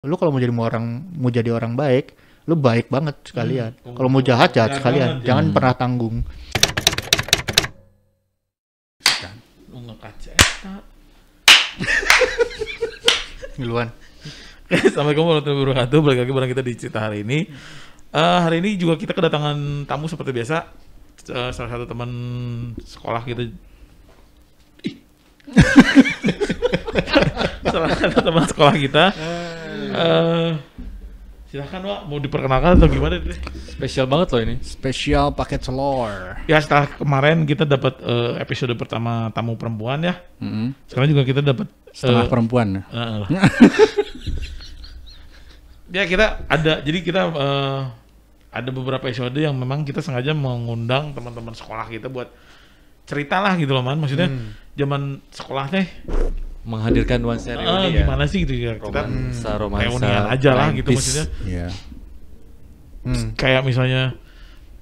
Lu kalau mau jadi orang baik, lu baik banget sekalian. Kalau mau jahat sekalian. Jangan pernah tanggung. Lu ngekaca Duluan. Assalamualaikum warahmatullahi wabarakatuh. Balik lagi bareng kita di cerita hari ini. Hari ini juga kita kedatangan tamu seperti biasa. Salah satu teman sekolah kita. Salah satu teman sekolah kita. Silahkan Wak, mau diperkenalkan atau gimana? Spesial banget loh ini. Spesial pakai telur. Ya setelah kemarin kita dapat episode pertama tamu perempuan ya. Sekarang juga kita dapat Setengah perempuan. Ya kita ada, jadi kita ada beberapa episode yang memang kita sengaja mengundang teman-teman sekolah kita buat cerita lah gitu loh man. Maksudnya zaman sekolah teh Menghadirkan nuansa reuni ya. gimana sih gitu ya, kita Romansa reunian aja lah gitu maksudnya. Iya. Kayak misalnya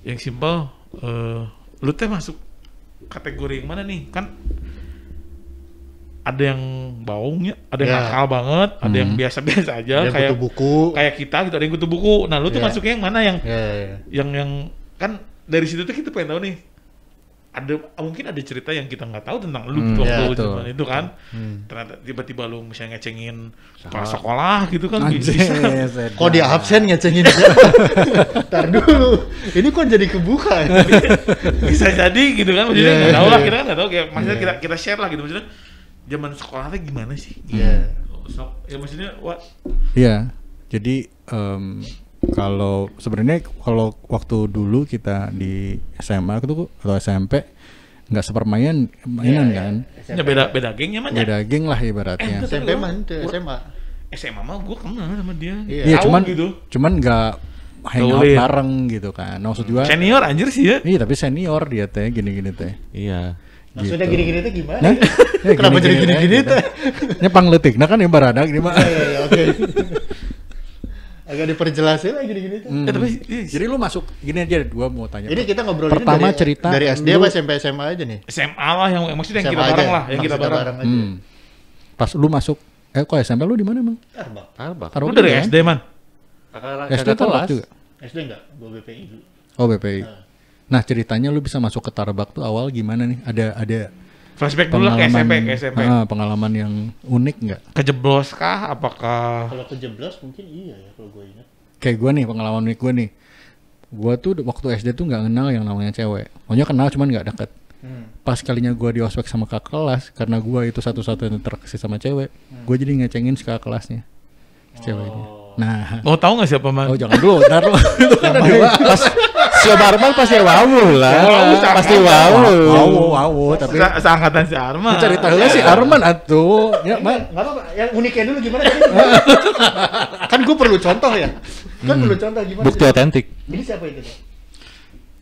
yang simpel, lu teh masuk kategori yang mana nih? Kan ada yang baungnya, ada yang nakal banget, ada yang biasa-biasa aja, Ada yang kayak kutu buku. kayak kita gitu, ada yang kutu buku. Nah, lu tuh masuknya yang mana yang yang kan dari situ tuh kita pengen tahu nih. Mungkin ada cerita yang kita nggak tahu tentang lu gitu waktu zaman itu kan. Ternyata tiba-tiba lu misalnya ngecengin kepala sekolah gitu kan bisa. Kok dia absen ngecengin dia? Ntar dulu. Ini kok jadi kebuka ya? Bisa jadi gitu kan, maksudnya nggak tahu lah, kita kan nggak tahu, kayak maksudnya kita share lah gitu, maksudnya zaman sekolahnya gimana sih? Iya. Ya maksudnya Iya. Jadi kalau sebenarnya kalau waktu dulu kita di SMA itu atau SMP nggak sepermainan kan? ya beda gengnya mah. Beda geng lah ibaratnya. SMP mah itu SMA. SMA mah gue kenal sama dia. Iya, Tahu cuman nggak hangout Gaulin. bareng gitu kan. Maksud juga Senior anjir sih ya. iya, tapi senior dia teh gini-gini teh. Iya. Maksudnya Gitu. gini-gini tuh gimana? Nah, ya Kenapa jadi gini-gini teh? Nya pangletik, nah kan yang baradak ini mah. Iya, oke. Agak diperjelasin lah gini-gini tuh. Tapi Jadi lu masuk gini aja, gua mau tanya. Ini kita ngobrol Pertama dari, cerita dari SD lu- apa SMP SMA aja nih? SMA lah yang maksudnya yang SMA kita aja. bareng lah, yang kita Maksudnya bareng. aja. Pas lu masuk kok SMP lu di mana, Bang? Arbak. Arbak. Lu dari SD man? SD Tarbak juga. SD enggak? Gua BPI dulu. Oh, BPI. Nah, ceritanya lu bisa masuk ke Tarbak tuh awal gimana nih? Ada Flashback dulu lah ke SMP. pengalaman yang unik nggak? Kejeblos kah? Apakah Kalau kejeblos mungkin iya ya kalau gue ingat. Kayak gue nih, pengalaman unik gue nih. Gue tuh waktu SD tuh nggak kenal yang namanya cewek. Pokoknya kenal cuman nggak deket. Pas kalinya gue di ospek sama kakak kelas, karena gue itu satu-satunya interaksi sama cewek, gue jadi ngecengin si kakak kelasnya, si cewek ini. Nah, mau tahu nggak siapa man? oh jangan dulu, ntar lu. Itu kan ada Pas Siapa Arman pasti wow lah. Pasti wow. Wow, tapi Seangkatan si Arman. cerita heula si Arman atuh. Ya, Nggak apa-apa. Yang uniknya dulu gimana? Kan gue perlu contoh ya. Kan perlu contoh gimana? Bukti sih? otentik. Ini siapa itu?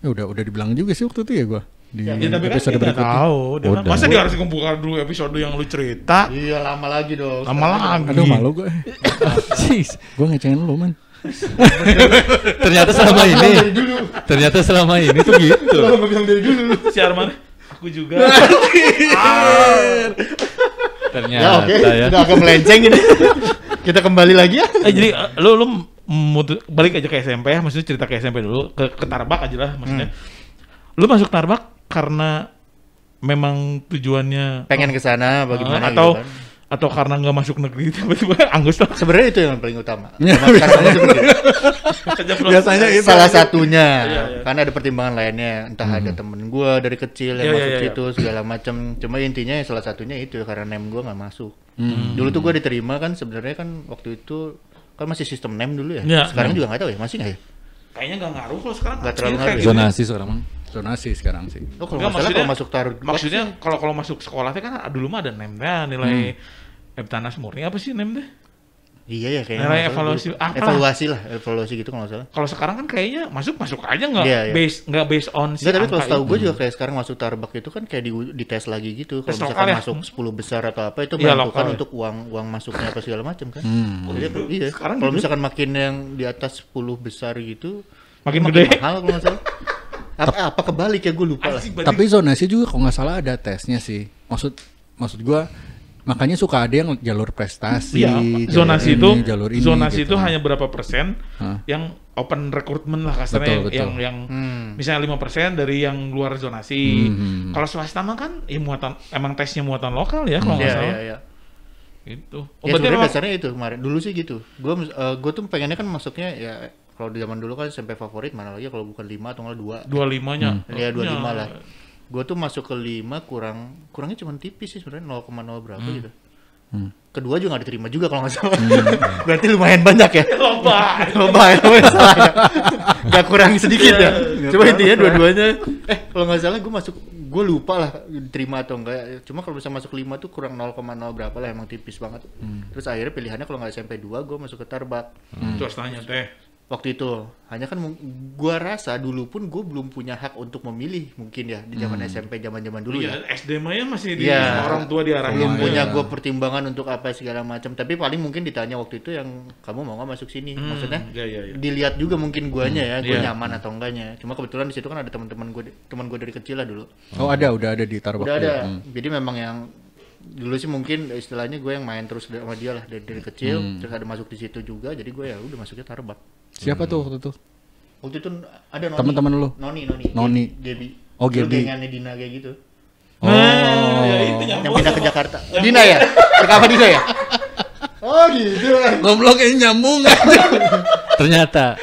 Ya udah dibilang juga sih waktu itu ya gue di Ya, tapi kan episode dia nggak berikutnya. tahu. Dia kan- Udah. masa dia harus ngumpulkan dulu episode yang lu cerita? Iya lama lagi dong. Lama lagi. Aduh malu gue. Gue ngecengin lu man. Ternyata selama ini. Ternyata selama ini tuh gitu. Lo nggak bilang dari dulu. Si Arman, aku juga. Ternyata Ya oke. ya. Udah agak melenceng ini. Kita kembali lagi ya. Jadi lu balik aja ke SMP ya, maksudnya cerita ke SMP dulu, ke Tarbak aja lah maksudnya. Lu masuk Tarbak karena memang tujuannya Pengen ke sana bagaimana atau gitu kan. atau karena nggak masuk negeri tiba-tiba angus lah. Sebenarnya itu yang paling utama. Ya, Karena itu Biasanya itu. salah satunya. Iya. Karena ada pertimbangan lainnya, entah ada temen gue dari kecil yang Iya, masuk iya, iya. situ segala macam. Cuma intinya salah satunya itu karena nem gue nggak masuk. Dulu tuh gue diterima kan sebenarnya kan waktu itu kan masih sistem nem dulu ya. Iya. Sekarang juga nggak tahu ya, masih nggak ya? Kayaknya nggak ngaruh kalau sekarang. Nggak terlalu Kayak ngaruh. gitu. Zonasi sekarang. Zonasi sekarang sih. Oh, kalau Nggak, nggak salah maksudnya- kalau masuk taruh Maksudnya kalau masuk sekolah teh kan dulu mah ada nem-nya nilai Eptanas murni apa sih nem teh? iya ya kayaknya. Nilai nggak salah evaluasi dulu. apa? Evaluasi gitu kalau nggak salah. Kalau sekarang kan kayaknya masuk aja nggak Iya, iya. based on si Enggak, tapi kalau angka setahu itu. gue juga kayak sekarang masuk Tarbak itu kan kayak di tes lagi gitu. Kalau Tes misalkan lokal ya? masuk 10 besar atau apa itu Iya, menentukan lokal ya. untuk uang masuknya apa segala macam kan. Jadi iya. Sekarang Kalau gitu. misalkan makin yang di atas 10 besar gitu Makin gede. mahal kalau nggak salah. Apa kebalik ya gue lupa lah. Anjing, berarti Tapi zonasi juga kalau nggak salah ada tesnya sih. Maksud gue Makanya suka ada yang jalur prestasi. Iya, zonasi jalur ini, zonasi gitu. itu hanya berapa persen yang open recruitment lah kasarnya, Betul. yang misalnya 5% dari yang luar zonasi. Kalau swasta mah kan ya emang tesnya muatan lokal ya kalau nggak salah. Iya. Gitu. Ya sebenarnya dasarnya itu kemarin. Dulu sih gitu. Gue tuh pengennya kan masuknya ya kalau di zaman dulu kan SMP favorit mana lagi kalau bukan 5 atau enggak 2. 25-nya. Iya 25 lah. Gue tuh masuk ke 5 kurangnya cuma tipis sih sebenarnya 0,0 berapa gitu. Kedua juga nggak diterima juga kalau nggak salah. Berarti lumayan banyak ya. Lomba ya salah ya. Gak kurang sedikit ya. Coba intinya dua-duanya. Kalau nggak salah gue lupa lah diterima atau enggak. Cuma kalau bisa masuk 5 tuh kurang 0,0 berapa lah, emang tipis banget. Terus akhirnya pilihannya kalau nggak SMP 2 gue masuk ke Tarbak. Swastanya teh. Waktu itu hanya kan gua rasa dulu pun gue belum punya hak untuk memilih mungkin ya di zaman SMP zaman dulu ya. SD mah ya masih di orang tua diarahin. Belum punya gue pertimbangan untuk apa segala macam. Tapi paling mungkin ditanya waktu itu yang kamu mau nggak masuk sini. Maksudnya dilihat juga mungkin guanya ya, gue nyaman atau enggaknya. Cuma kebetulan di situ kan ada teman gue dari kecil lah dulu. Oh udah ada di Tarbak. Udah ada. Jadi memang yang dulu sih mungkin istilahnya gue yang main terus sama dia lah dari kecil, terus ada masuk di situ juga, jadi gue ya udah masuknya Tarbak. Siapa tuh waktu itu? Waktu itu ada Noni. Teman-teman lu? Noni. Gaby. Oh Gaby. Gengannya Dina kayak gitu. Ya itu yang pindah ke Jakarta. Dina ya? Apa Dina ya? Oh gitu. Goblok kayaknya nyambung. Ternyata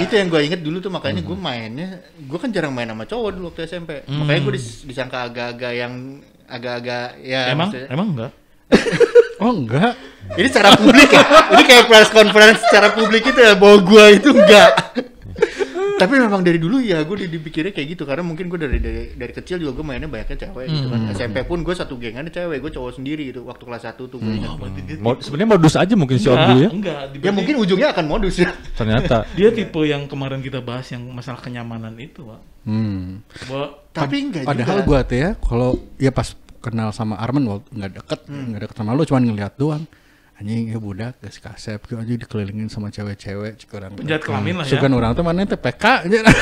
itu yang gue inget dulu tuh, makanya gue kan jarang main sama cowok dulu waktu SMP. Makanya gue disangka agak-agak ya emang enggak. Oh enggak. Ini secara publik ya. Ini kayak press conference secara publik itu ya, bahwa gue itu enggak. Tapi memang dari dulu ya gue dipikirnya kayak gitu, karena mungkin gue dari kecil juga gue mainnya banyaknya cewek gitu kan. SMP pun gue satu gengan cewek, gue cowok sendiri gitu. Waktu kelas 1 tuh gue ingat. Sebenarnya modus aja mungkin si Om dulu ya. Enggak. Ya mungkin ujungnya akan modus ya. Ternyata dia tipe yang kemarin kita bahas yang masalah kenyamanan itu, Pak. Tapi enggak juga. Padahal gue tuh ya, kalau ya pas kenal sama Arman nggak deket sama lu, cuman ngeliat doang. Anjing ya budak geus kasep gitu aja dikelilingin sama cewek-cewek cikurang. Penjahat kelamin lah ya. Sugan orang tuh mana teh PK aja.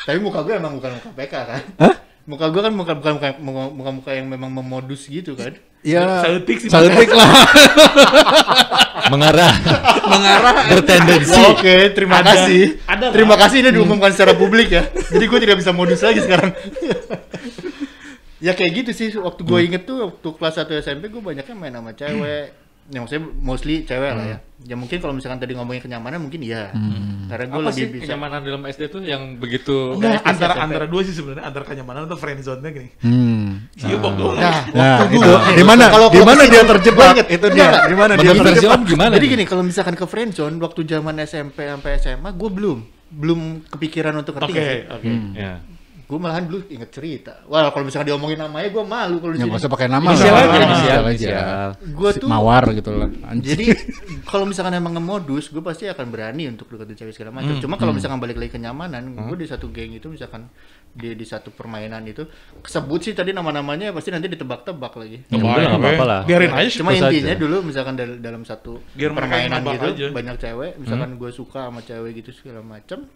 Tapi muka gue emang bukan muka PK kan? Hah? Muka gue kan muka yang memang memodus gitu kan? Iya. Saeutik lah. mengarah bertendensi. Oke, terima kasih. Terima kasih ini diumumkan secara publik ya. Jadi gue tidak bisa modus lagi sekarang. Ya kayak gitu sih, waktu gue inget tuh waktu kelas 1 SMP gue banyaknya main sama cewek. Ya maksudnya mostly cewek lah ya. Ya mungkin kalau misalkan tadi ngomongin kenyamanan mungkin iya. Karena gue lebih bisa. Kenyamanan dalam SD tuh yang begitu antara dua sih sebenarnya, antara kenyamanan atau friendzone-nya gini. Iya bodoh. Nah, itu di mana dia terjebak? Itu dia. Di mana dia terjebak? Gimana? Jadi gini, kalau misalkan ke friendzone waktu zaman SMP sampai SMA gue belum kepikiran untuk ngerti. Oke. Ya. Gue malahan dulu inget cerita. Wah, kalau misalkan diomongin namanya gue malu kalau di sini. Nggak usah pakai nama. Inisial aja. Gue tuh Mawar gitu lah. Jadi kalau misalkan emang ngemodus, gue pasti akan berani untuk deketin cewek segala macam. Cuma kalau misalkan balik lagi kenyamanan, gue di satu geng itu misalkan di satu permainan itu kesebut sih tadi nama-namanya, pasti nanti ditebak-tebak lagi. Ya udah nggak apa-apa lah. Biarin aja. Cuma intinya dulu misalkan dalam satu permainan gitu aja. banyak cewek, misalkan gue suka sama cewek gitu segala macam.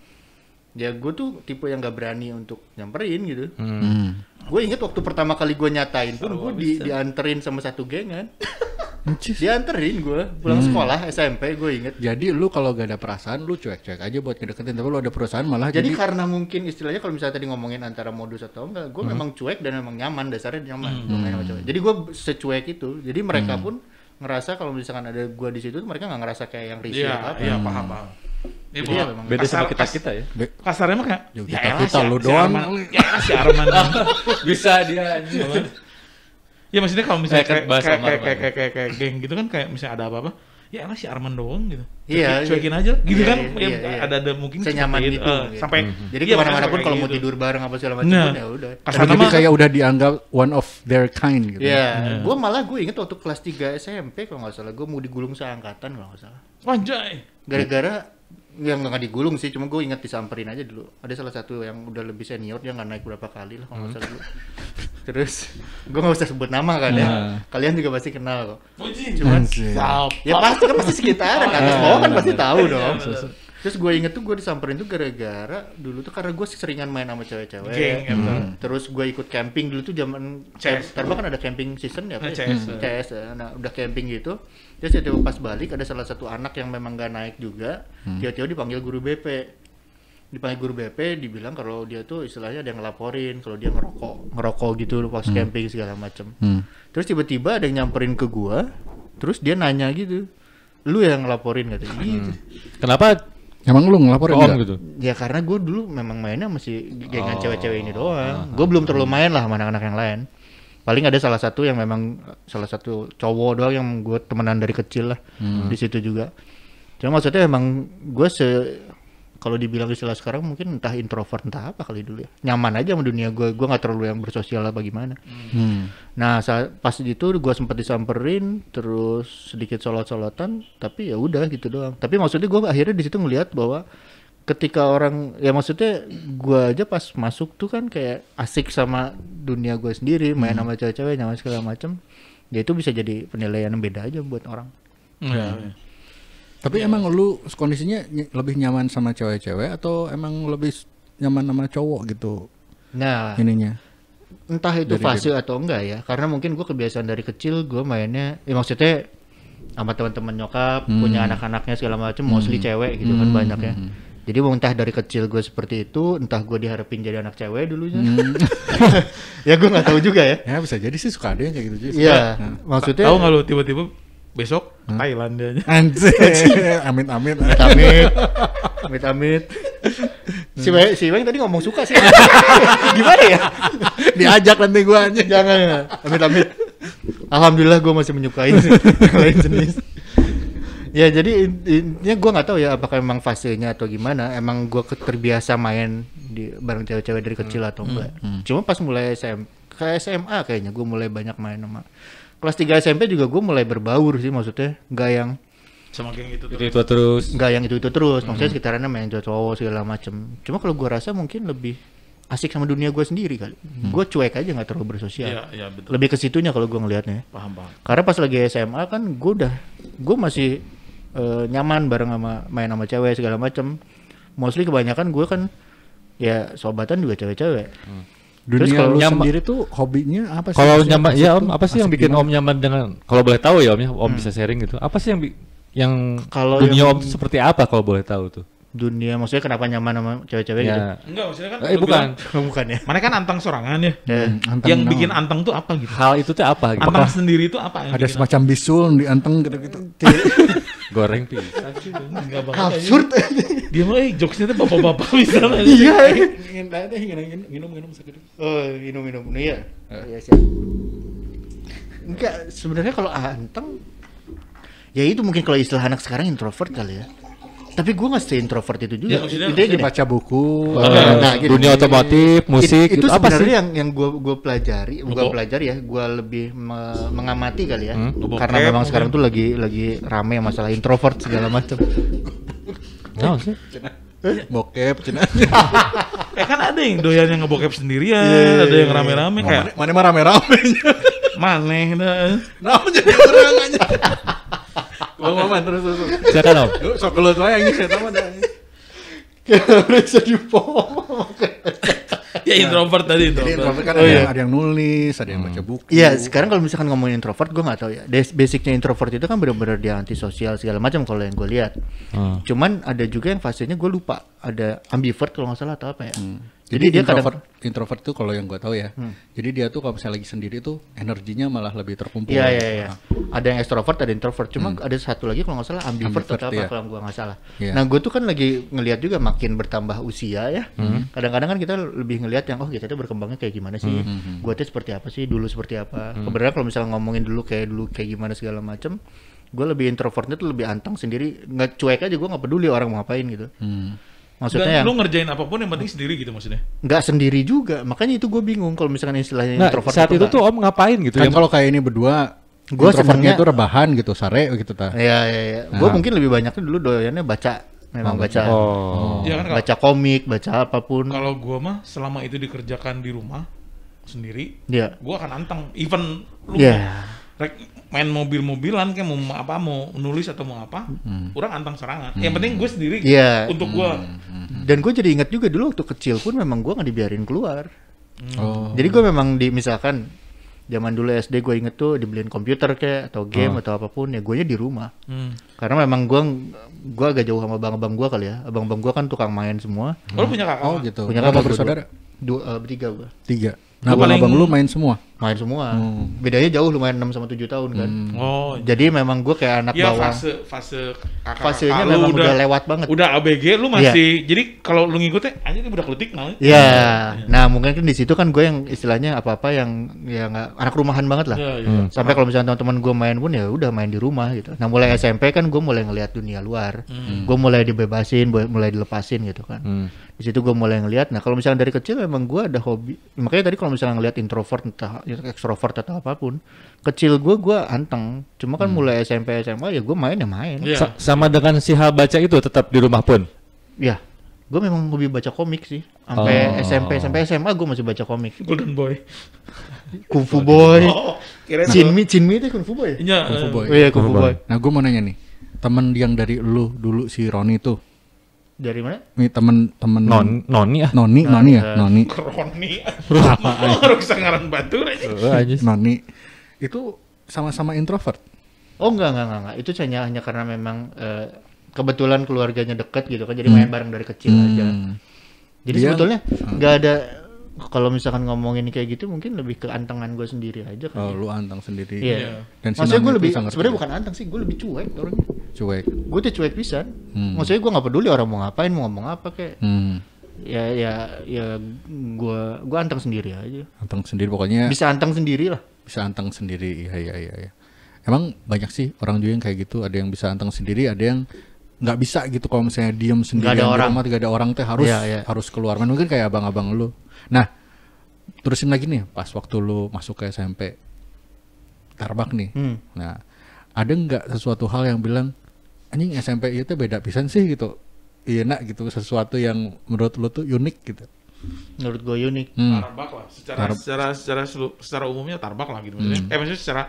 Ya gue tuh tipe yang gak berani untuk nyamperin gitu. Gue inget waktu pertama kali gue nyatain pun gue dianterin sama satu gengan. Dianterin gue pulang sekolah SMP, gue inget. Jadi lu kalau gak ada perasaan lu cuek-cuek aja buat ngedeketin, tapi lu ada perasaan malah jadi karena mungkin istilahnya kalau misalnya tadi ngomongin antara modus atau enggak, gue memang cuek dan memang nyaman, dasarnya nyaman main sama cewek. Jadi gue secuek itu. Jadi mereka pun ngerasa kalau misalkan ada gue di situ, mereka nggak ngerasa kayak yang risih apa. Iya, paham. Iya, beda sama kita ya. Kasarnya mah kayak kita lu doang. Ya si Arman. Bisa dia aja. Ya maksudnya kalau misalnya kayak geng gitu kan, kayak misalnya ada apa-apa, ya elah si Arman doang gitu. Iya, cuekin aja gitu kan. Iya. Ada mungkin senyaman gitu. Sampai jadi kemana-mana pun kalau mau tidur bareng apa segala macam ya udah. Jadi kayak udah dianggap one of their kind gitu. Iya, gue inget waktu kelas 3 SMP kalau nggak salah, gue mau digulung seangkatan kalau nggak salah. Anjay. Gara-gara yang nggak digulung sih, cuma gue inget disamperin aja dulu. Ada salah satu yang udah lebih senior, dia nggak naik berapa kali lah kalau nggak salah dulu. Terus gue nggak usah sebut nama kan ya, kalian juga pasti kenal kok. Cuman ya pasti kan, pasti sekitaran, atas bawah kan pasti tahu dong. Terus gue inget tuh gue disamperin tuh gara-gara dulu tuh karena gue seringan main sama cewek-cewek. Terus gue ikut camping dulu tuh zaman CS. Karena kan ada camping season ya, CS. Nah, udah camping gitu. Terus tiba-tiba pas balik ada salah satu anak yang memang gak naik juga. Tiba-tiba dipanggil guru BP. Dibilang kalau dia tuh istilahnya ada yang ngelaporin kalau dia ngerokok gitu pas camping segala macem. Terus tiba-tiba ada yang nyamperin ke gua, terus dia nanya gitu, lu yang ngelaporin katanya gitu. Kenapa? Emang lu ngelaporin gitu? Ya karena gua dulu memang mainnya masih gengan cewek-cewek ini doang. Gua belum terlalu main lah sama anak-anak yang lain. Paling ada salah satu cowok doang yang gua temenan dari kecil lah di situ juga. Cuma maksudnya emang gua kalau dibilang istilah sekarang mungkin entah introvert entah apa kali dulu ya, nyaman aja sama dunia gue nggak terlalu yang bersosial apa gimana. Nah pas itu gue sempat disamperin terus sedikit solot-solotan tapi ya udah gitu doang. Tapi maksudnya gue akhirnya di situ ngelihat bahwa ketika orang ya maksudnya gue aja pas masuk tuh kan kayak asik sama dunia gue sendiri, main sama cewek-cewek nyaman segala macam, ya itu bisa jadi penilaian yang beda aja buat orang. Tapi emang lu kondisinya lebih nyaman sama cewek-cewek atau emang lebih nyaman sama cowok gitu? Nah, ininya. Entah itu dari fase atau enggak ya. Karena mungkin gue kebiasaan dari kecil gue mainnya, ya maksudnya sama teman-teman nyokap, punya anak-anaknya segala macam, mostly cewek gitu kan banyaknya. Jadi entah dari kecil gue seperti itu, entah gue diharapin jadi anak cewek dulunya. Ya gue nggak tahu juga ya. Ya bisa jadi sih suka ada yang kayak gitu juga. Iya, maksudnya. Tahu nggak lu tiba-tiba besok Thailand dia aja. Anjir. Amit-amit. Si Weng tadi ngomong suka sih. Gimana ya? Diajak nanti gua aja. Jangan. Amit-amit. Alhamdulillah gua masih menyukai lain jenis. Ya jadi intinya gua nggak tahu ya apakah memang fasenya atau gimana. Emang gua terbiasa main di bareng cewek-cewek dari kecil atau enggak. Cuma pas mulai SMA kayaknya gua mulai banyak main sama. Kelas 3 SMP juga gue mulai berbaur sih, maksudnya nggak yang sama geng itu terus nggak yang itu terus, maksudnya sekitarannya main cowok segala macem. Cuma kalau gue rasa mungkin lebih asik sama dunia gue sendiri kali. Gue cuek aja, nggak terlalu bersosial. Iya, betul. Lebih ke situnya kalau gue ngelihatnya. Paham. Karena pas lagi SMA kan gue masih nyaman bareng main sama cewek segala macem. Mostly kebanyakan gue kan ya sobatan juga cewek-cewek. Dunia lu sendiri tuh hobinya apa sih? Kalau nyaman ya Om, apa sih yang bikin Om nyaman dengan, kalau boleh tahu ya Om ya, Om bisa sharing gitu. Apa sih yang kalau dunia Om seperti apa kalau boleh tahu tuh? Dunia maksudnya kenapa nyaman sama cewek-cewek gitu? Enggak, maksudnya kan bukan ya. Mana kan antang sorangan ya. Antang yang bikin antang tuh apa gitu? Hal itu tuh apa gitu? Antang sendiri itu apa yang ada semacam bisul di anteng gitu-gitu. Goreng pisang gitu. Enggak banget. Absurd. Dia mah jokesnya tuh bapak-bapak bisa. Iya. Minum sekedar. Oh, minum. Iya. Iya sih. Enggak, sebenarnya kalau anteng ya itu mungkin kalau istilah anak sekarang introvert kali ya. Tapi gue nggak introvert itu juga. Dia baca buku, gitu. Dunia otomotif, musik, itu apa sih? sebenarnya yang gue pelajari, ya. Gue lebih mengamati kali ya. Karena memang sekarang tuh lagi rame masalah introvert segala macam. Nah, sih. Bokep, cina. Kan ada yang doyan yang ngebokep sendirian, ada yang rame-rame kayak. Mana mah rame-rame. Maneh dah. Nah, jadi orang aja. Bang terus. Silakan Om. Sok keluar saya yang saya tahu dah. Bisa dipom. Ya introvert tadi introvert. Kan ada yang nulis, ada yang baca buku. Iya, sekarang kalau misalkan ngomongin introvert, gue nggak tahu ya. Basicnya introvert itu kan benar-benar dia antisosial segala macam kalau yang gue lihat. Cuman ada juga yang fasenya gue lupa. Ada ambivert kalau nggak salah atau apa ya. Jadi dia introvert tuh kalau yang gue tahu ya. Jadi dia tuh kalau misalnya lagi sendiri tuh energinya malah lebih terkumpul. Iya. Ada yang extrovert, ada introvert. Cuma ada satu lagi kalau nggak salah ambivert atau apa kalau gue nggak salah. Nah gue tuh kan lagi ngelihat juga makin bertambah usia ya. Kadang-kadang kan kita lebih ngelihat yang kita tuh berkembangnya kayak gimana sih. Gue tuh seperti apa sih, dulu seperti apa. Kebetulan kalau misalnya ngomongin dulu kayak gimana segala macam, gue lebih introvertnya tuh lebih antang sendiri. Nggak cuek aja, gue nggak peduli orang mau ngapain gitu. Maksudnya lu ngerjain apapun yang penting sendiri gitu maksudnya? Nggak sendiri juga, makanya itu gue bingung kalau misalkan istilahnya introvert. Saat itu tuh Om ngapain gitu? Kan kalau kayak ini berdua, gue introvertnya itu rebahan gitu, sare gitu ta. Iya. Gue mungkin lebih banyaknya dulu doyannya baca, baca. Ya kan, baca komik, baca apapun. Kalau gue mah selama itu dikerjakan di rumah sendiri, gue akan antang. Even lu main mobil-mobilan kayak mau nulis atau mau apa, orang antang serangan. Yang penting gue sendiri untuk gue. Dan gue jadi ingat juga dulu waktu kecil pun memang gue nggak dibiarin keluar. Jadi gue memang misalkan zaman dulu SD gue inget tuh dibeliin komputer kayak atau game atau apapun ya gue nya di rumah. Karena memang gue agak jauh sama abang-abang gue kali ya. Abang-abang gue kan tukang main semua. Lu punya kakak? Oh gitu. Punya kakak bersaudara? Bertiga gue. 3. Nah, abang-abang lu main semua? Main semua. Bedanya jauh lumayan 6 sama 7 tahun kan. Jadi memang gue kayak anak bawang. Fase fasenya memang udah lewat banget. Udah ABG lu masih. Jadi kalau lu ngikutnya anjir ini budak letik nah. Iya. Nah, mungkin kan di situ kan gue yang istilahnya apa-apa yang ya nggak anak rumahan banget lah. Sampai kalau misalnya teman-teman gue main pun ya udah main di rumah gitu. Nah, mulai SMP kan gue mulai ngelihat dunia luar. Gue mulai dibebasin, mulai dilepasin gitu kan. Di situ gue mulai ngelihat. Nah, kalau misalnya dari kecil memang gue ada hobi. Makanya tadi kalau misalnya ngelihat introvert entah ekstrovert atau apapun, kecil gue anteng. Cuma kan mulai SMP SMA ya gue main. Sama dengan si hal baca itu tetap di rumah pun. Ya, gue memang hobi baca komik sih. Sampai SMP sampai SMA gue masih baca komik. Golden Boy, Kung Fu Boy, Chinmi itu Kung Fu Boy. Iya, Kung Fu Boy. Iya, Kung Fu Boy. Nah, gue mau nanya nih, temen yang dari lu dulu si Roni tuh. Dari mana? Ini temen Noni ya. Noni ya, Noni. Roni. Harus sangaran batu aja. Noni itu sama-sama introvert. Oh enggak. Itu hanya karena memang kebetulan keluarganya dekat gitu kan, jadi main bareng dari kecil aja. Jadi sebetulnya nggak ada, kalau misalkan ngomongin kayak gitu mungkin lebih ke antengan gue sendiri aja kan. Oh, lu anteng sendiri. Iya. Dan maksudnya gue lebih sebenarnya bukan anteng sih, gue lebih cuek orangnya. Cuek. Gue tuh cuek pisan. Maksudnya gue nggak peduli orang mau ngapain, mau ngomong apa kayak. Ya gue anteng sendiri aja. Anteng sendiri pokoknya. Bisa anteng sendiri lah. Bisa anteng sendiri. Iya. Emang banyak sih orang juga yang kayak gitu, ada yang bisa anteng sendiri, ada yang nggak bisa gitu kalau misalnya diem sendiri di rumah, gak ada orang teh harus keluar. Mungkin kayak abang-abang lu. Nah, terusin lagi nih pas waktu lu masuk ke SMP Tarbak nih. Nah, ada nggak sesuatu hal yang bilang anjing SMP itu beda pisan sih gitu? Iya nak gitu, sesuatu yang menurut lu tuh unik gitu. Menurut gue unik. Tarbak lah. Secara umumnya Tarbak lah gitu. Maksudnya secara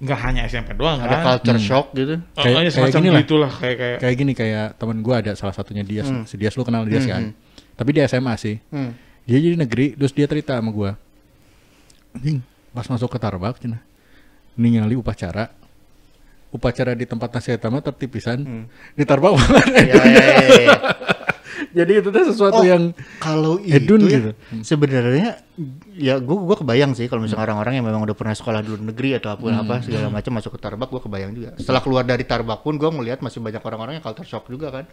nggak hanya SMP doang ada kan. culture shock gitu. Kayak gini lah. Gitulah kayak gini, kayak teman gue ada salah satunya Dias. Si Dias, lu kenal Dias kan? Tapi di SMA sih. Dia jadi negeri, terus dia cerita sama gue. Anjing, pas masuk ke Tarbak cina. Ningali upacara di tempat nasihat mah tertib pisan. Di Tarbak banget. Iya. Jadi itu tuh sesuatu yang kalau itu ya, gitu. Sebenarnya ya gue kebayang sih kalau misalnya orang-orang yang memang udah pernah sekolah di luar negeri atau apa segala macam masuk ke Tarbak, gue kebayang juga. Setelah keluar dari Tarbak pun gue melihat masih banyak orang-orang yang culture shock juga kan.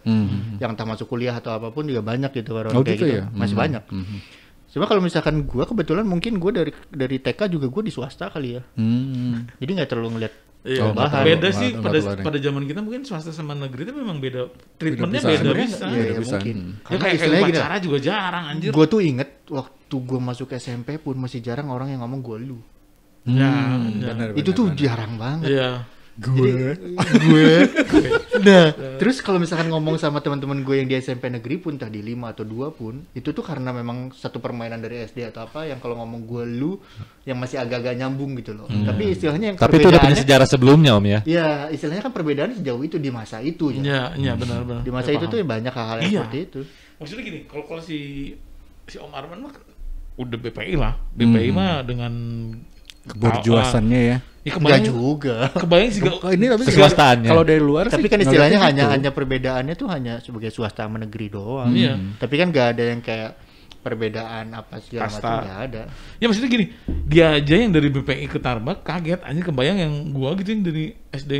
Yang entah masuk kuliah atau apapun juga banyak gitu orang kayak gitu. Ya? Masih banyak. Cuma kalau misalkan gue kebetulan mungkin gue dari TK juga gue di swasta kali ya. Jadi nggak terlalu ngeliat. Iya, beda sih pada zaman kita mungkin swasta sama negeri itu memang beda, treatmentnya beda bisa. Iya, mungkin. Ya kayak upacara juga jarang anjir. Gue tuh inget waktu gue masuk SMP pun masih jarang orang yang ngomong gue lu. Benar. Itu tuh jarang banget. Iya. Gue. Nah, terus kalau misalkan ngomong sama teman-teman gue yang di SMP negeri pun tadi 5 atau 2 pun, itu tuh karena memang satu permainan dari SD atau apa yang kalau ngomong gue lu yang masih agak-agak nyambung gitu loh. Tapi istilahnya yang tapi itu udah punya sejarah sebelumnya Om ya. Iya, istilahnya kan perbedaan sejauh itu di masa itu. Iya, benar. Di masa itu tuh banyak hal-hal yang seperti itu. Maksudnya gini, kalau si Om Arman mah udah BPI lah. BPI mah dengan keberjuasannya ya. Enggak juga. Kebayang sih ini tapi kesuastaannya. Kalau dari luar tapi sih, kan istilahnya hanya perbedaannya tuh hanya sebagai swasta sama negeri doang. Tapi kan enggak ada yang kayak perbedaan apa segala macam, enggak ada. Ya maksudnya gini, dia aja yang dari BPI ke Tarbak kaget anjir, kebayang yang gua gitu yang dari SD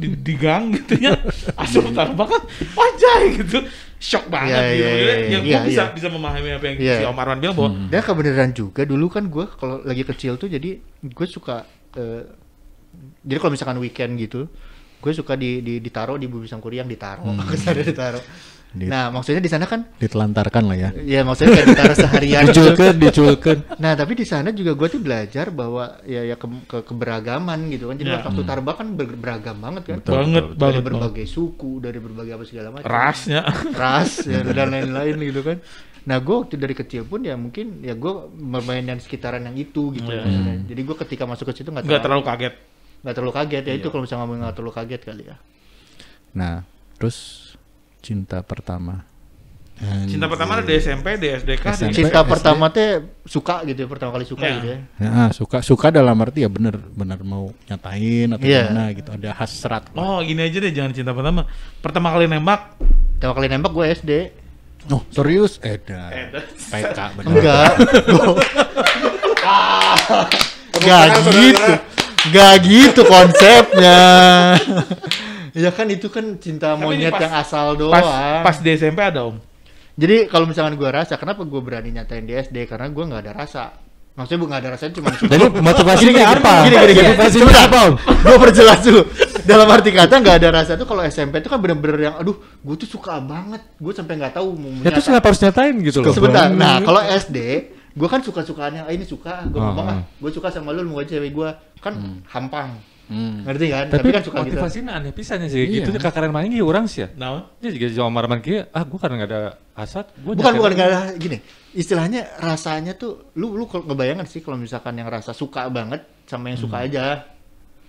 di gang gitu ya. Asal Tarbak kan wajah gitu. Shock banget gitu. Yang gue bisa memahami apa yang si Om Arman bilang bahwa dan kebenaran juga dulu kan gue kalau lagi kecil tuh jadi gue suka jadi kalau misalkan weekend gitu gue suka ditaruh di Bumi Sangkuriang, ditaruh nah maksudnya di sana kan ditelantarkan lah ya. Iya, maksudnya kayak ditaruh seharian diculkan. Nah tapi di sana juga gue tuh belajar bahwa ya keberagaman gitu kan. Jadi waktu Tarbak kan beragam banget kan. Betul. Dari berbagai suku, dari berbagai apa segala macam. Ras ya, dan lain-lain gitu kan. Nah gue waktu dari kecil pun ya mungkin ya gue bermain yang sekitaran yang itu gitu. Jadi gue ketika masuk ke situ nggak terlalu kaget. Nggak terlalu kaget ya, itu kalau misalnya ngomong nggak terlalu kaget kali ya. Nah terus cinta pertama. Cinta pertama ada di SMP, di SDK. Cinta pertama teh suka gitu ya, pertama kali suka gitu ya. Ya, suka dalam arti ya bener mau nyatain atau gimana gitu, ada hasrat. Oh gini aja deh, jangan cinta pertama. Pertama kali nembak Gue SD. Oh serius? PK bener. Enggak gitu konsepnya. Ya kan itu kan cinta monyet yang asal doang. Pas di SMP ada om. Jadi kalau misalkan gue rasa, kenapa gue berani nyatain di SD? Karena gue nggak ada rasa. Maksudnya gue nggak ada rasa cuma. Jadi motivasinya apa? Gini. Motivasinya apa om? Gue perjelas dulu. Dalam arti kata nggak ada rasa tuh kalau SMP tuh kan bener-bener yang, aduh, gue tuh suka banget. Gue sampai nggak tahu mau. Ya terus kenapa harus nyatain gitu loh? Sebentar. Nah kalau SD, gue kan suka-sukaan yang ini suka. Gue ngomong gue suka sama lu mau cewek gue kan hampang. Ngerti kan? Tapi kan suka motivasinya aneh pisannya sih. Gitu kakaran main gitu orang sih ya. Nah, dia juga sama marman kia. Gue karena nggak ada hasrat. Bukan nggak ada gini. Istilahnya rasanya tuh, lu ngebayangin sih kalau misalkan yang rasa suka banget sama yang suka aja.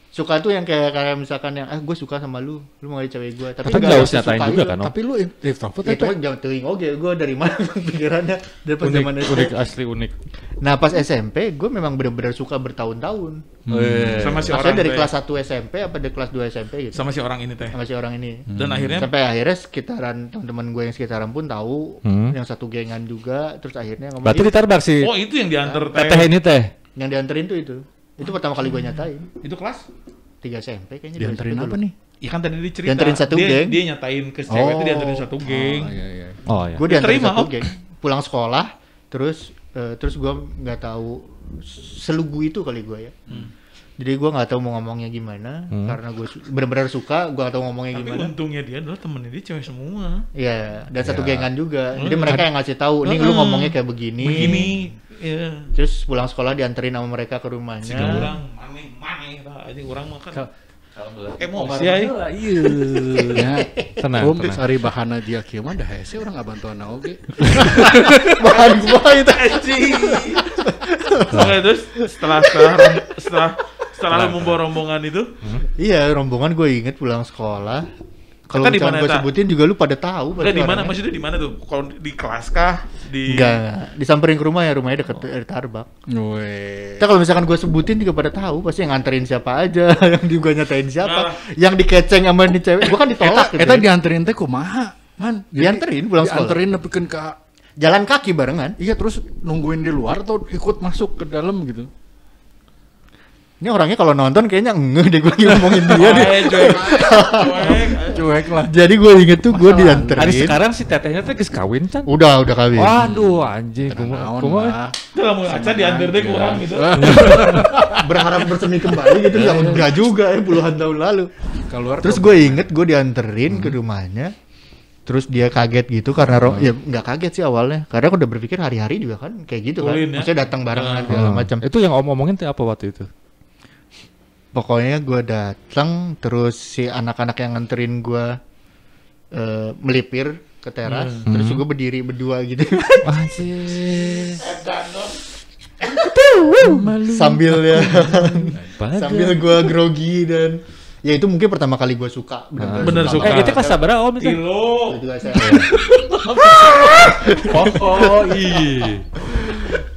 Suka tuh yang kayak misalkan yang gue suka sama lu mau jadi cewek gue. Tapi nggak usah nyatain juga kan? Tapi lu introvert itu kan jangan teling oke. Gue dari mana pikirannya? Dari pas zaman SD. Unik asli unik. Nah pas SMP gue memang benar-benar suka bertahun-tahun. Sama si maksudnya orang dari kelas 1 SMP apa dari kelas 2 SMP gitu. Sama si orang ini teh. Sama si orang ini. Dan akhirnya sampai sekitaran teman-teman gue yang sekitaran pun tahu, yang satu gengan juga, terus akhirnya ngomong. Berarti ditarbak sih. Oh itu yang diantar teh ini teh. Yang dianterin tuh itu. Itu pertama kali gue nyatain. Itu kelas 3 SMP kayaknya. Dianterin apa nih? Ya kan tadi dicerita. Dianterin satu geng. Dia nyatain ke cewek itu dianterin satu geng. Oh iya. Gue dianterin satu geng. Pulang sekolah, terus gue nggak tahu selugu itu kali gue ya. Jadi gue nggak tahu mau ngomongnya gimana, karena gue benar-benar suka, gue nggak tahu ngomongnya gimana. Tapi untungnya dia adalah temennya dia cewek semua. Iya, dan satu gengan juga. Jadi mereka yang ngasih tahu, nih lu ngomongnya kayak begini. Iya. Terus pulang sekolah dianterin sama mereka ke rumahnya. Sehingga orang mana aja orang makan. Emosi ya. Iya. Tenang. Sari bahana dia kieu mah dah hese urang ngabantuan oge. Bahan gua itu anjing. Terus setelah lu membawa rombongan itu? Iya, rombongan gue inget pulang sekolah. Kalau misalnya gue sebutin juga lu pada tahu. Enggak di mana? Maksudnya di mana tuh? Kalau di kelas kah? Enggak. Disamperin ke rumah ya, rumahnya deket dari Tarbak. Tapi kalau misalkan gue sebutin juga pada tahu. Pasti yang nganterin siapa aja, yang juga nyatain siapa, yang dikeceng sama nih cewek. Gue kan ditolak. Eta dianterin teh kumaha? Man, dianterin pulang sekolah. Dianterin nepikeun ka jalan kaki barengan. Iya, terus nungguin di luar atau ikut masuk ke dalam gitu. Ini orangnya kalau nonton kayaknya ngeh deh gue lagi ngomongin dia deh. Cuek lah. Jadi gue inget tuh gue dianterin. Hari sekarang si tetehnya tuh geus kawin kan? Udah kawin. Waduh anjing. Kumaha? Udah mau aja diantar deh kurang gitu. Berharap bersemi kembali gitu ya udah juga ya puluhan tahun lalu. Terus gue inget gue dianterin ke rumahnya. Terus dia kaget gitu karena ya nggak kaget sih awalnya. Karena aku udah berpikir hari-hari juga kan kayak gitu kan. Maksudnya datang barengan segala macam. Itu yang omongin tuh apa waktu itu? Pokoknya gue datang, terus si anak-anak yang nganterin gue melipir ke teras, terus gue berdiri berdua gitu. Sambil gue grogi dan ya itu mungkin pertama kali gue suka. Bener suka. Itu kelas sabaraha om itu? Kilo.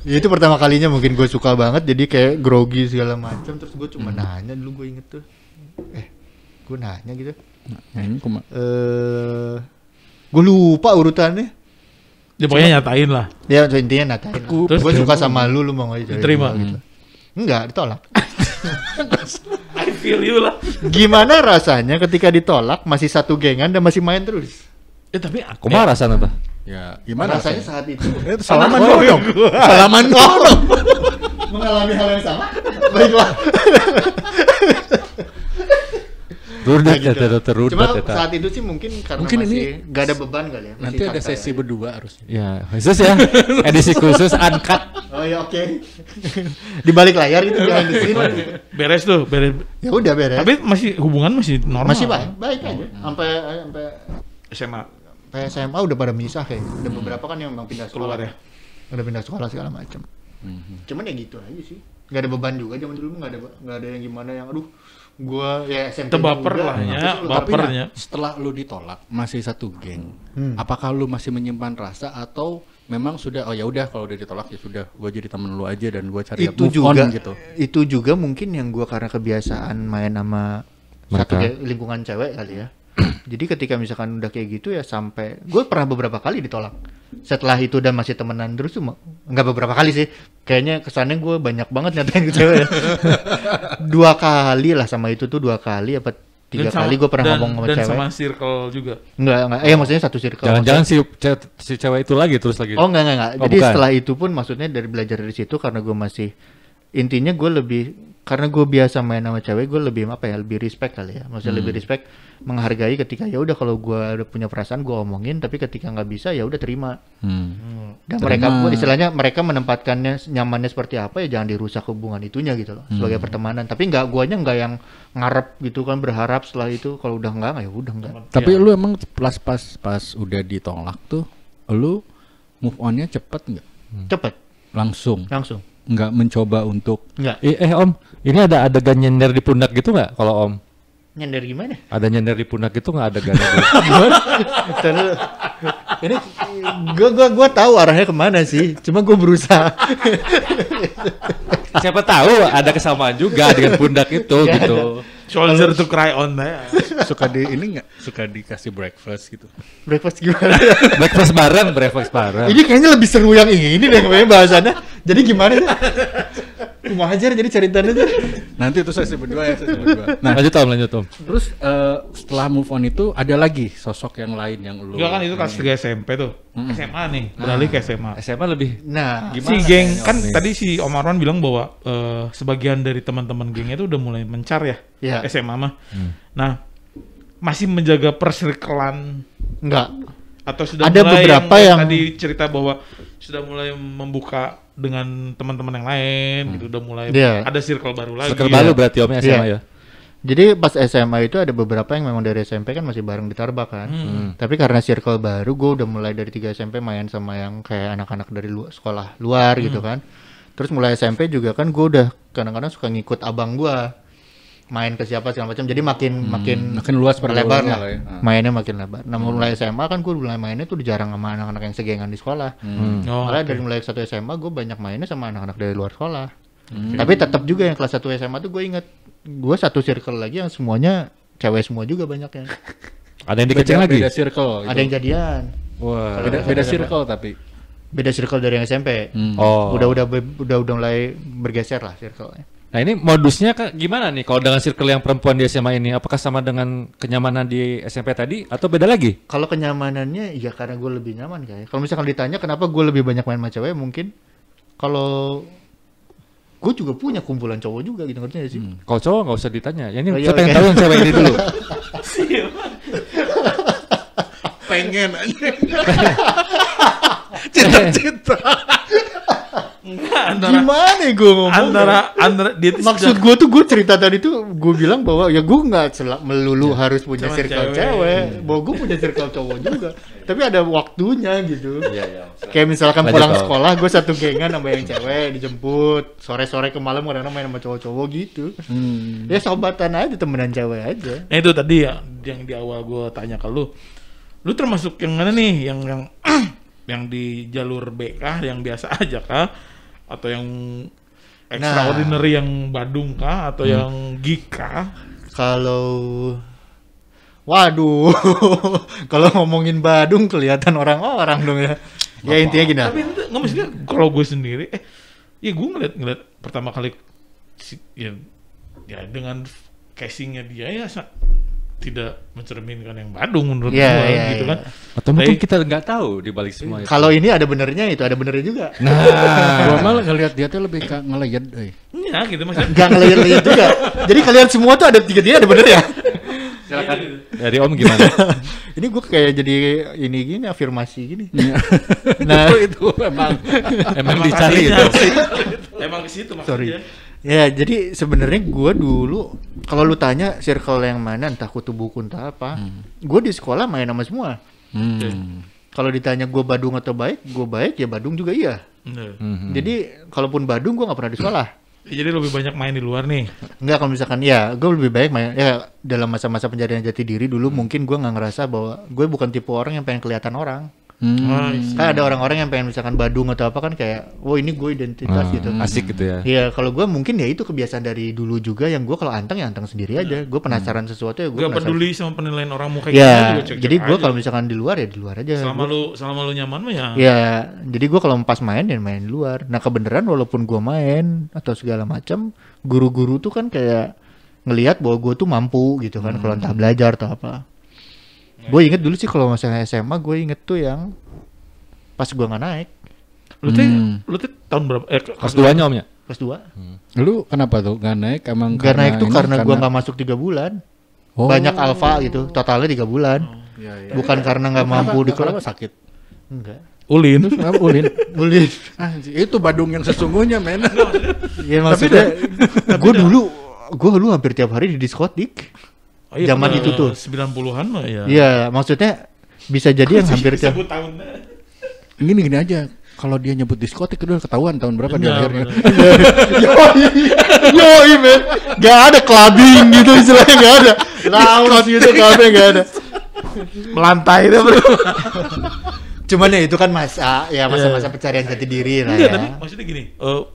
Ya itu pertama kalinya mungkin gue suka banget, jadi kayak grogi segala macam. Terus gue cuma nanya dulu, gue inget tuh, gue nanya gitu. Gue lupa urutannya. Ya pokoknya nyatain lah. Ya intinya nyatain. Terus gue suka sama lu mau nggak diterima gitu? Enggak, ditolak. I feel you lah. Gimana rasanya ketika ditolak masih satu gengan dan masih main terus? Ya tapi aku mah rasanya tuh. Ya, gimana rasanya saat itu? Salaman dong. Salaman dong. Mengalami hal yang sama? Baiklah. Rudet ya, terudet. Cuma saat itu sih mungkin karena masih gak ada beban kali ya. Nanti ada sesi berdua harusnya. Ya, khusus ya. Edisi khusus uncut. Oh ya oke. Di balik layar itu jangan di sini. Beres tuh, beres. Ya udah beres. Tapi masih hubungan masih normal. Masih baik aja. Sampai SMA. SMP, SMA udah pada misah kayak. Ada beberapa kan yang memang pindah sekolah. Keluar ya. Udah pindah sekolah segala macam. Cuman ya gitu aja sih. Gak ada beban juga zaman dulu, nggak ada yang gimana yang aduh gua ya SMP Baper juga, lah ya, terus bapernya. Setelah lu ditolak masih satu geng, apakah lu masih menyimpan rasa atau memang sudah oh ya udah kalau udah ditolak ya sudah gue jadi temen lu aja dan gue cari itu move juga on gitu. Itu juga mungkin yang gua karena kebiasaan main sama satu lingkungan cewek kali ya. Jadi ketika misalkan udah kayak gitu ya sampai gue pernah beberapa kali ditolak. Setelah itu dan masih temenan terus tuh nggak beberapa kali sih. Kayaknya kesannya gue banyak banget nyatain ke cewek. 2 kali lah sama itu tuh 2 kali apa 3 kali gue pernah ngomong sama dan cewek. Dan sama circle juga. Enggak. Maksudnya satu circle. Jangan-jangan si cewek itu lagi terus lagi. Oh enggak. Oh, jadi bukan. setelah itu pun maksudnya dari belajar dari situ karena gue masih intinya gue lebih karena gue biasa main sama cewek gue lebih lebih respect kali ya. Maksudnya lebih respect menghargai ketika ya udah kalau gue udah punya perasaan gue omongin tapi ketika nggak bisa ya udah terima. Dan mereka istilahnya mereka menempatkannya nyamannya seperti apa ya jangan dirusak hubungan itunya gitu loh sebagai pertemanan. Tapi guanya nggak yang ngarep gitu kan berharap setelah itu kalau udah nggak ya udah nggak. Tapi lu emang pas udah ditolak tuh lu move on-nya cepet nggak? Cepet. Langsung. Nggak mencoba untuk Nggak. Om, ini ada adegan nyender di pundak gitu nggak kalau Om? Nyender gimana? Ada nyender di pundak itu nggak adegannya? Terus ini gue tahu arahnya kemana sih, cuma gue berusaha. Siapa tahu ada kesamaan juga dengan pundak itu gitu. Shoulder to cry on ya. suka suka dikasih breakfast gitu. Breakfast gimana? breakfast bareng. Ini kayaknya lebih seru yang ini deh kayaknya bahasannya. Jadi gimana? Cuma aja jadi ceritanya aja. Nanti itu sesi berdua ya. Nah, lanjut Om. Terus setelah move on itu ada lagi sosok yang lain yang lu. Enggak kan itu kelas 3 SMP tuh. SMA nih, beralih ke SMA. SMA lebih Nah, gimana? Si geng kan nih? tadi si Om Arwan bilang bahwa sebagian dari teman-teman gengnya itu udah mulai mencar ya. Iya. SMA mah. Nah, masih menjaga persirkelan enggak. atau sudah Ada mulai beberapa yang yang tadi cerita bahwa sudah mulai membuka dengan teman-teman yang lain gitu, udah mulai Iya. ada circle baru lagi. Seker baru berarti Om SMA Iya. ya. Jadi pas SMA itu ada beberapa yang memang dari SMP kan masih bareng di Tarbak kan. Tapi karena circle baru gue udah mulai dari 3 SMP main sama yang kayak anak-anak dari sekolah luar gitu kan. Terus mulai SMP juga kan gue udah kadang-kadang suka ngikut abang gue main ke siapa segala macam. Jadi makin luas lebar pergaulannya lah. lah ya. Mainnya makin lebar. Nah mulai SMA kan gue mulai mainnya tuh jarang sama anak-anak yang segengan di sekolah. Oh, Malah dari mulai 1 SMA gue banyak mainnya sama anak-anak dari luar sekolah. Tapi tetap juga yang kelas 1 SMA tuh gue inget gue satu circle lagi yang semuanya cewek semua juga banyaknya. Ada yang dikencing lagi. Beda circle. Ada yang jadian. Wah. Beda circle tapi. Beda circle dari yang SMP. Oh. Udah mulai bergeser lah circle-nya. Nah ini modusnya gimana nih kalau dengan circle yang perempuan di SMA ini? Apakah sama dengan kenyamanan di SMP tadi atau beda lagi? Kalau kenyamanannya ya karena gue lebih nyaman kayak. Kalau misalkan ditanya kenapa gue lebih banyak main sama cewek mungkin kalau gue juga punya kumpulan cowok juga gitu ngerti gak sih? Kalau cowok nggak usah ditanya. Ya, ini Oh, iya, saya pengen oke. tahu yang cewek ini dulu. Pengen aja. Cita-cita. Enggak, Gimana gue ngomong? antara dia tuh Maksud gue tuh gue cerita tadi tuh gue bilang bahwa ya gue nggak melulu harus punya Cuman circle cewek. cewek, bahwa gue punya circle cowok juga. Tapi ada waktunya gitu. Iya. Kayak misalkan Lanjut, pulang Om. sekolah gue satu gengan sama yang cewek dijemput sore-sore ke malam kadang main sama cowok-cowok gitu. Ya sobatan aja temenan cewek aja. Nah itu tadi ya yang di awal gue tanya ke lu termasuk yang mana nih yang yang di jalur B kah, yang biasa aja kah, atau yang extraordinary yang Badung kah, atau yang geek kah? Kalau waduh, kalau ngomongin Badung kelihatan orang-orang dong ya. Ya intinya gini. Tapi itu nggak maksudnya kalau gue sendiri, ya gue ngeliat pertama kali ya dengan casingnya dia ya tidak mencerminkan yang Badung menurut Iya, gue iya, gitu iya. kan. Atau mungkin kita nggak tahu di balik semua itu. Kalau ini ada benernya itu ada benernya juga. Gua malah ngelihat dia tuh lebih ke ngelayat. Iya gitu maksudnya. Gak ngeliat-liat juga. Jadi kalian semua tuh ada tiga-tiga ada bener ya. Silakan dari Om gimana? Ini gue kayak jadi ini gini afirmasi gini. Nah, itu emang Emang dicari itu. Emang ke situ Sorry. maksudnya. Ya jadi sebenarnya gue dulu kalau lu tanya circle yang mana entah kutu buku entah apa, gue di sekolah main sama semua. Kalau ditanya gue Badung atau baik, gue baik ya Badung juga iya. Jadi kalaupun Badung gue nggak pernah di sekolah. Jadi lebih banyak main di luar nih. Enggak, kalau misalkan ya gue lebih baik main ya dalam masa-masa pencarian jati diri dulu mungkin gue nggak ngerasa bahwa gue bukan tipe orang yang pengen kelihatan orang. Kan ada orang-orang yang pengen misalkan Badung atau apa kan kayak, oh ini gue identitas gitu. Asik gitu ya. Iya, kalau gue mungkin ya itu kebiasaan dari dulu juga yang gue kalau anteng ya anteng sendiri aja. Gue penasaran sesuatu ya gue Gak peduli sama penilaian orang mau kayak ya, juga cek-cek jadi gue aja. kalau misalkan di luar ya di luar aja. Selama lu nyaman mah ya. Ya, jadi gue kalau pas main ya main di luar. Nah kebenaran walaupun gue main atau segala macam, guru-guru tuh kan kayak ngelihat bahwa gue tuh mampu gitu kan kalau entah belajar atau apa. Gue inget dulu sih kalau misalnya SMA gue inget tuh yang pas gue nggak naik Lu tuh tahun berapa? Kelas 2-nya Om ya? kelas 2. Lu kenapa tuh nggak naik? Emang Nggak naik tuh ini, karena gue nggak masuk 3 bulan. Oh. Banyak alfa gitu, totalnya 3 bulan. Bukan karena nggak mampu di kenapa kelas. sakit? Enggak. Ulin. Terus kenapa ulin? Boleh. Anjir, itu Badung yang sesungguhnya, men. Ya maksudnya gue dulu hampir tiap hari di diskotik. Oh, iya, Zaman pada itu tuh. 90-an mah ya. Iya, maksudnya bisa jadi yang hampir tiap Sebut tahunnya. Gini aja. Kalau dia nyebut diskotik itu udah ketahuan tahun berapa dia Benar, lahirnya. Yoi men, gak ada clubbing gitu istilahnya, gak ada lounge gitu, kafe gak ada. Melantai deh bro. Cuman ya itu kan masa-masa pencarian jati diri lah Enggak, ya. tapi maksudnya gini,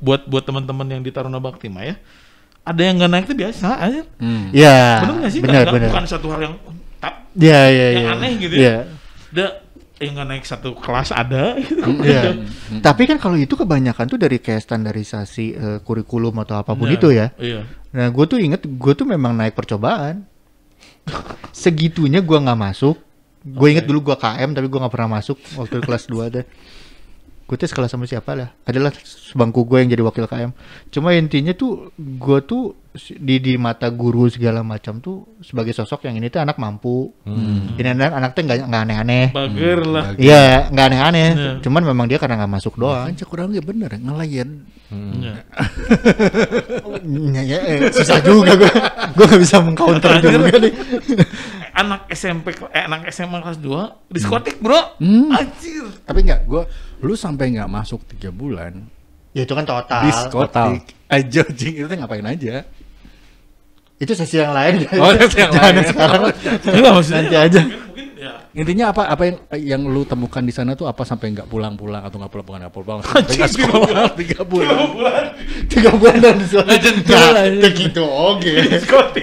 buat teman-teman yang di Taruna Bakti mah ya, ada yang nggak naik itu biasa aja. Iya. Bener nggak sih? Bener. Bukan satu hal yang Iya. yang aneh gitu ya. Yang nggak naik satu kelas ada. Iya. Tapi kan kalau itu kebanyakan tuh dari kayak standarisasi kurikulum atau apapun itu ya. Iya. Nah gue tuh inget, gue tuh memang naik percobaan. Segitunya gue nggak masuk. Gue inget dulu gue KM tapi gue nggak pernah masuk waktu kelas 2 deh. Gue tes kalah sama siapa lah. Adalah sebangku gue yang jadi wakil KM. Cuma intinya tuh gue tuh di mata guru segala macam tuh sebagai sosok yang ini tuh anak mampu. Ini anak tuh nggak aneh-aneh. Bager lah. Iya nggak aneh-aneh. Cuman memang dia karena nggak masuk doang. Anjir kurang ya bener ngelayan. Susah juga gue. Gue nggak bisa mengcounter juga nih. Anak SMA kelas 2 diskotik bro. Anjir. Tapi enggak, lu sampai nggak masuk 3 bulan. Ya itu kan total. Diskotik. Aja jing itu ngapain aja? Itu sesi yang lain. Oh, sesi yang Jangan lain. sekarang. Enggak maksudnya. Nanti aja. Mungkin ya. Intinya apa yang lu temukan di sana tuh apa sampai nggak pulang-pulang atau nggak pulang sampai nggak sekolah 3 bulan. 3 bulan dan diskotik. Nah, gitu oke.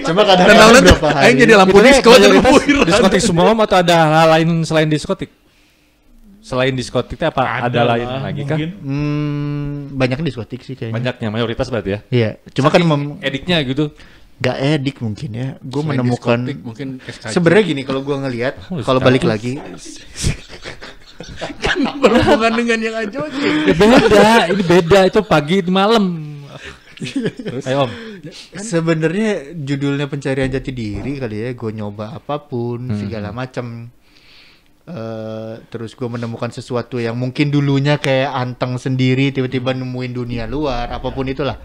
Cuma kadang-kadang berapa hari. Aing jadi lampu disko Diskotik semua Om, atau ada hal lain selain diskotik? Selain diskotik itu apa ada lain lagi kah? Banyaknya diskotik sih kayaknya. Banyaknya mayoritas berarti ya. Iya, cuma kan Ediknya gitu. gak edik mungkin ya. Gue Selain menemukan diskotik, mungkin SKJ. sebenarnya gini kalau gue ngelihat kalau balik lagi berhubungan dengan yang aja. Ya beda, ini beda itu pagi di malam. Ayo Om. sebenarnya judulnya pencarian jati diri kali ya. Gue nyoba apapun segala macam. Terus gue menemukan sesuatu yang mungkin dulunya kayak anteng sendiri tiba-tiba nemuin dunia luar apapun itulah.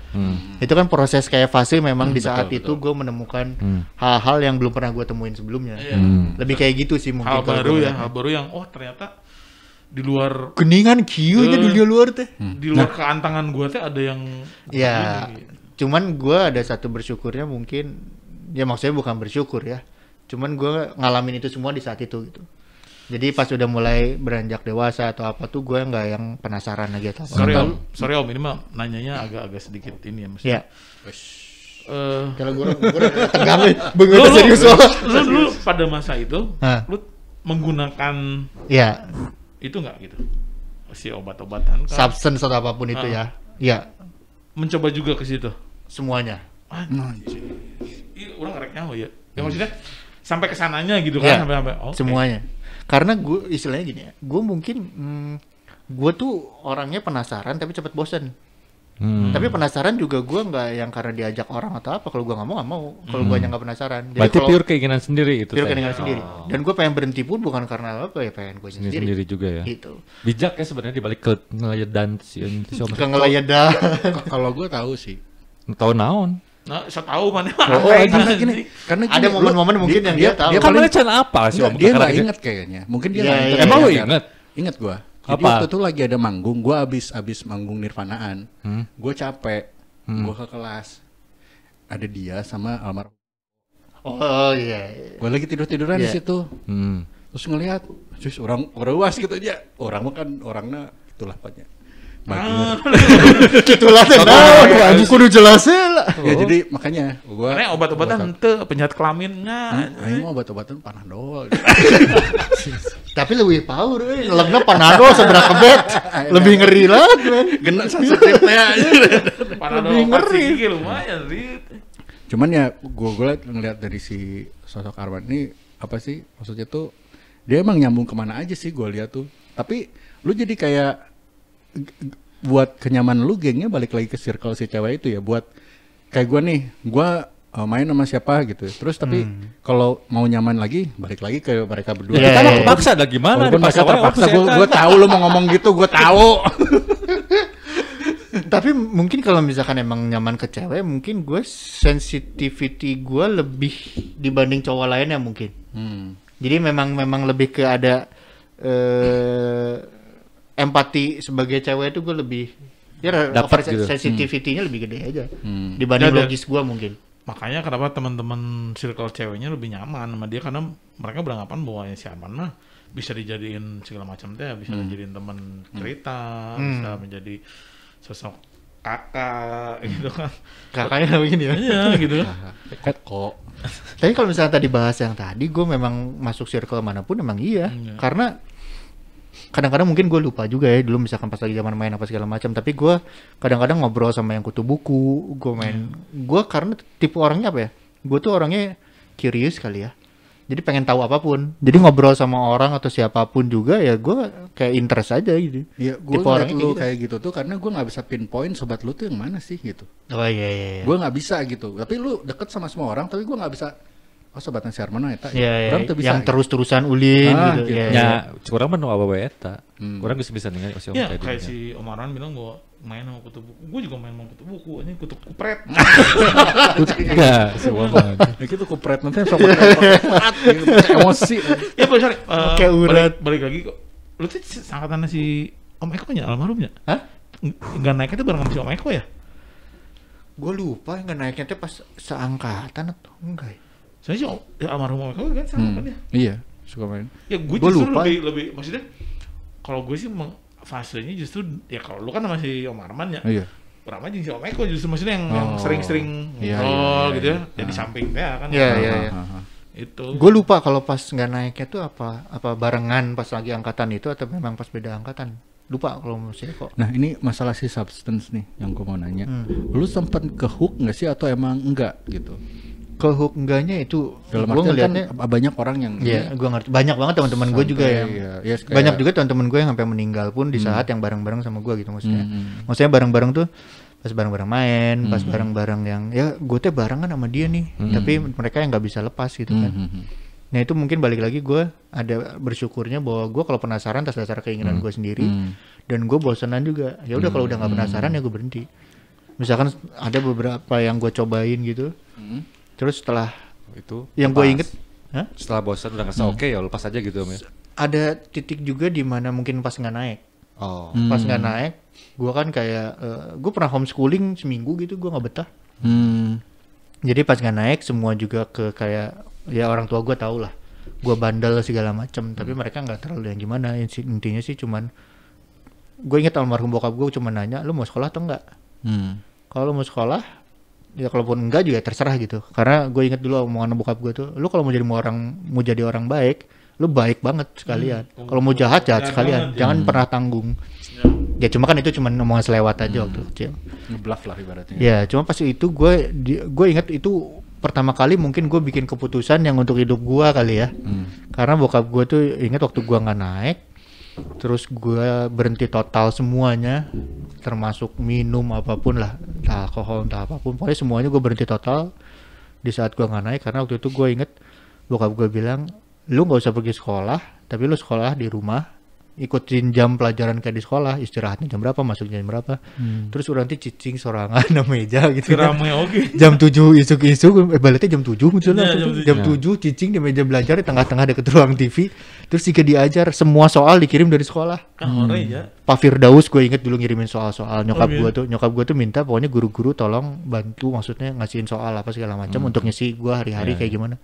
Itu kan proses kayak fase memang di saat itu gue menemukan hal-hal yang belum pernah gue temuin sebelumnya. Lebih kayak gitu sih mungkin. Hal baru ya, hal baru yang ternyata di luar keningan kieu nya dunia luar teh. di luar keantangan gua teh ada yang Ya, cuman gue ada satu bersyukurnya mungkin, ya maksudnya bukan bersyukur ya, cuman gue ngalamin itu semua di saat itu gitu. Jadi pas udah mulai beranjak dewasa atau apa tuh gue nggak yang penasaran lagi atau apa. Sorry om, ini mah nanyanya agak sedikit ini ya maksudnya. Ya. Kalau gue tegang nih, bener Lu serius soalnya. lu pada masa itu, Hah. lu menggunakan Ya, itu nggak gitu? Si obat-obatan kan? substance atau apapun itu ya. Ya, Mencoba juga ke situ. semuanya. Anjir. Iya, orang ngerek nyawa ya. Ya maksudnya sampai kesananya gitu Ya, kan, sampai oke. semuanya. Karena gue istilahnya gini ya, gue mungkin gue tuh orangnya penasaran tapi cepet bosen. Tapi penasaran juga gue nggak yang karena diajak orang atau apa. Kalau gue nggak mau. Kalau gue nggak penasaran. Jadi Berarti kalau pure keinginan sendiri itu. pure tadi. keinginan sendiri. Dan gue pengen berhenti pun bukan karena apa ya, pengen gue Sendiri, sendiri. sendiri juga ya. Gitu. Bijak ya sebenarnya dibalik ke ngelayadan si Om. Suka ngelayada. Kalau gue tahu sih. Tahu naon? Nah, saya tahu mana. Karena gini, ada momen-momen mungkin yang dia tahu. Kan mana channel apa sih Om? Dia nggak inget kayaknya. Mungkin dia nggak inget. Emang lu inget? Inget gue. Jadi waktu itu lagi ada manggung, gue abis manggung Nirvanaan. Gue capek, gue ke kelas. Ada dia sama almarhum. Oh iya. Gue lagi tiduran di situ. Terus ngelihat, orang was gitu aja. Orang mah kan orangnya itulah pokoknya. Itulah tenang. Kudu jelasnya lah. Ya jadi makanya gua karena obat-obatan henteu penjahat kelaminnya. Aing mah obat-obatan Panadol. Tapi lebih power legna Panadol seberapa kebet. Lebih ngeri lah men. Genak sensitif teh aja. Panadol ngeri lumayan sih. Cuman ya gua ngeliat dari si sosok Arman ini apa sih maksudnya tuh dia emang nyambung kemana aja sih gua lihat tuh. Tapi lu jadi kayak buat kenyamanan lu gengnya balik lagi ke circle si cewek itu ya, buat kayak gue nih, gue main sama siapa gitu terus tapi kalau mau nyaman lagi balik lagi ke mereka berdua. Kita nggak terpaksa ada gimana walaupun mereka terpaksa, gue tahu lu mau ngomong gitu, gue tahu. Tapi mungkin kalau misalkan emang nyaman ke cewek, mungkin gue sensitivity gue lebih dibanding cowok lainnya mungkin. Jadi memang lebih ke ada empati sebagai cewek itu gue lebih dapat gitu. Sensitivity-nya lebih gede aja dibanding logis gue mungkin. Makanya kenapa teman-teman circle ceweknya lebih nyaman sama dia karena mereka beranggapan bahwa si Arman mah bisa dijadiin segala macam teh, bisa dijadiin teman cerita, bisa menjadi sosok kakak gitu kan. Kakaknya begini ya. Iya gitu. Kok. Tapi kalau misalnya tadi bahas yang tadi, gue memang masuk circle manapun emang iya. Karena kadang-kadang mungkin gue lupa juga ya dulu misalkan pas lagi zaman main apa segala macam, tapi gue kadang-kadang ngobrol sama yang kutu buku, gue main, gue karena tipe orangnya apa ya, gue tuh orangnya curious kali ya, jadi pengen tahu apapun, jadi ngobrol sama orang atau siapapun juga ya gue kayak interest aja gitu. Iya, gue ngeliat lu kayak gitu tuh karena gue nggak bisa pinpoint sobat lu tuh yang mana sih gitu. Oh iya. Gue nggak bisa gitu, tapi lu deket sama semua orang, tapi gue nggak bisa. Oh sobatnya si Arman eta. Iya, yang terus-terusan ulin gitu. Ya, kurang mah apa bae eta. Kurang bisa ningali si Om ya, kayak si Om Arman bilang gua main sama kutu buku. Gua juga main sama kutu buku, ini kutu kupret. Enggak, semua banget. Ya gitu kupret nanti sok emosi. Ya, sorry. Kayak urat. Balik lagi kok. Lu tuh sangkatan si Om Eko nya almarhumnya? Hah? Enggak naiknya tuh bareng sama si Om Eko ya? Gue lupa enggak naiknya tuh pas seangkatan atau enggak ya? Saya sih almarhum Om Eko kan sama kan ya? Iya, suka main. Ya gue justru lebih maksudnya kalau gue sih fasenya justru ya kalau lu kan sama si Om Arman ya. Iya. Kurang aja si Om Eko justru maksudnya yang sering-sering ngobrol gitu ya. Jadi samping ya kan. Iya. Itu. Gue lupa kalau pas nggak naiknya tuh apa barengan pas lagi angkatan itu atau memang pas beda angkatan. Lupa kalau masih kok. Nah ini masalah si substance nih yang gue mau nanya. Lu sempat ke hook nggak sih atau emang enggak gitu? Ke hook enggaknya itu gue ngeliatnya kan banyak orang yang gue ngerti, banyak banget teman-teman gue juga yang banyak juga teman-teman gue yang sampai meninggal pun di saat yang bareng-bareng sama gue gitu maksudnya bareng-bareng tuh pas bareng-bareng main pas bareng-bareng yang ya gue teh barengan sama dia nih tapi mereka yang nggak bisa lepas gitu kan. Nah itu mungkin balik lagi gue ada bersyukurnya bahwa gue kalau penasaran atas dasar keinginan gue sendiri dan gue bosanan juga ya udah kalau udah nggak penasaran ya gue berhenti. Misalkan ada beberapa yang gue cobain gitu terus setelah itu yang gue inget setelah bosan udah ngerasa oke ya lepas aja gitu Om ya. Ada titik juga di mana mungkin pas nggak naik. Pas nggak naik gue kan kayak gue pernah homeschooling seminggu gitu gue nggak betah. Jadi pas nggak naik semua juga ke kayak ya orang tua gue tau lah gue bandel segala macam tapi mereka nggak terlalu yang gimana. Intinya sih cuman gue inget almarhum bokap gue cuma nanya lu mau sekolah atau enggak. Kalau mau sekolah ya kalaupun enggak juga terserah gitu karena gue inget dulu omongan bokap gue tuh lu kalau mau jadi orang baik lu baik banget sekalian kalau mau jahat sekalian jangan pernah tanggung ya cuma kan itu cuma omongan selewat aja waktu kecil ngebluff lah ibaratnya ya cuma pas itu gue inget itu pertama kali mungkin gue bikin keputusan yang untuk hidup gue kali ya karena bokap gue tuh inget waktu gue nggak naik terus gue berhenti total semuanya termasuk minum apapun lah entah alkohol entah apapun pokoknya semuanya gue berhenti total di saat gue nggak naik karena waktu itu gue inget bokap gue bilang lu nggak usah pergi sekolah tapi lu sekolah di rumah ikutin jam pelajaran kayak di sekolah, istirahatnya jam berapa, masuknya jam berapa. Terus orang nanti cicing sorangan na meja gitu. Rame oke. Jam 7 isuk-isuk, baliknya jam 7 misalnya. Iya, Jam 7 cicing di meja belajar di tengah-tengah deket ruang TV. Terus jika diajar semua soal dikirim dari sekolah. Ya. Pak Firdaus gue inget dulu ngirimin soal-soal nyokap gue tuh minta pokoknya guru-guru tolong bantu, maksudnya ngasihin soal apa segala macam untuk ngisi gue hari-hari kayak gimana.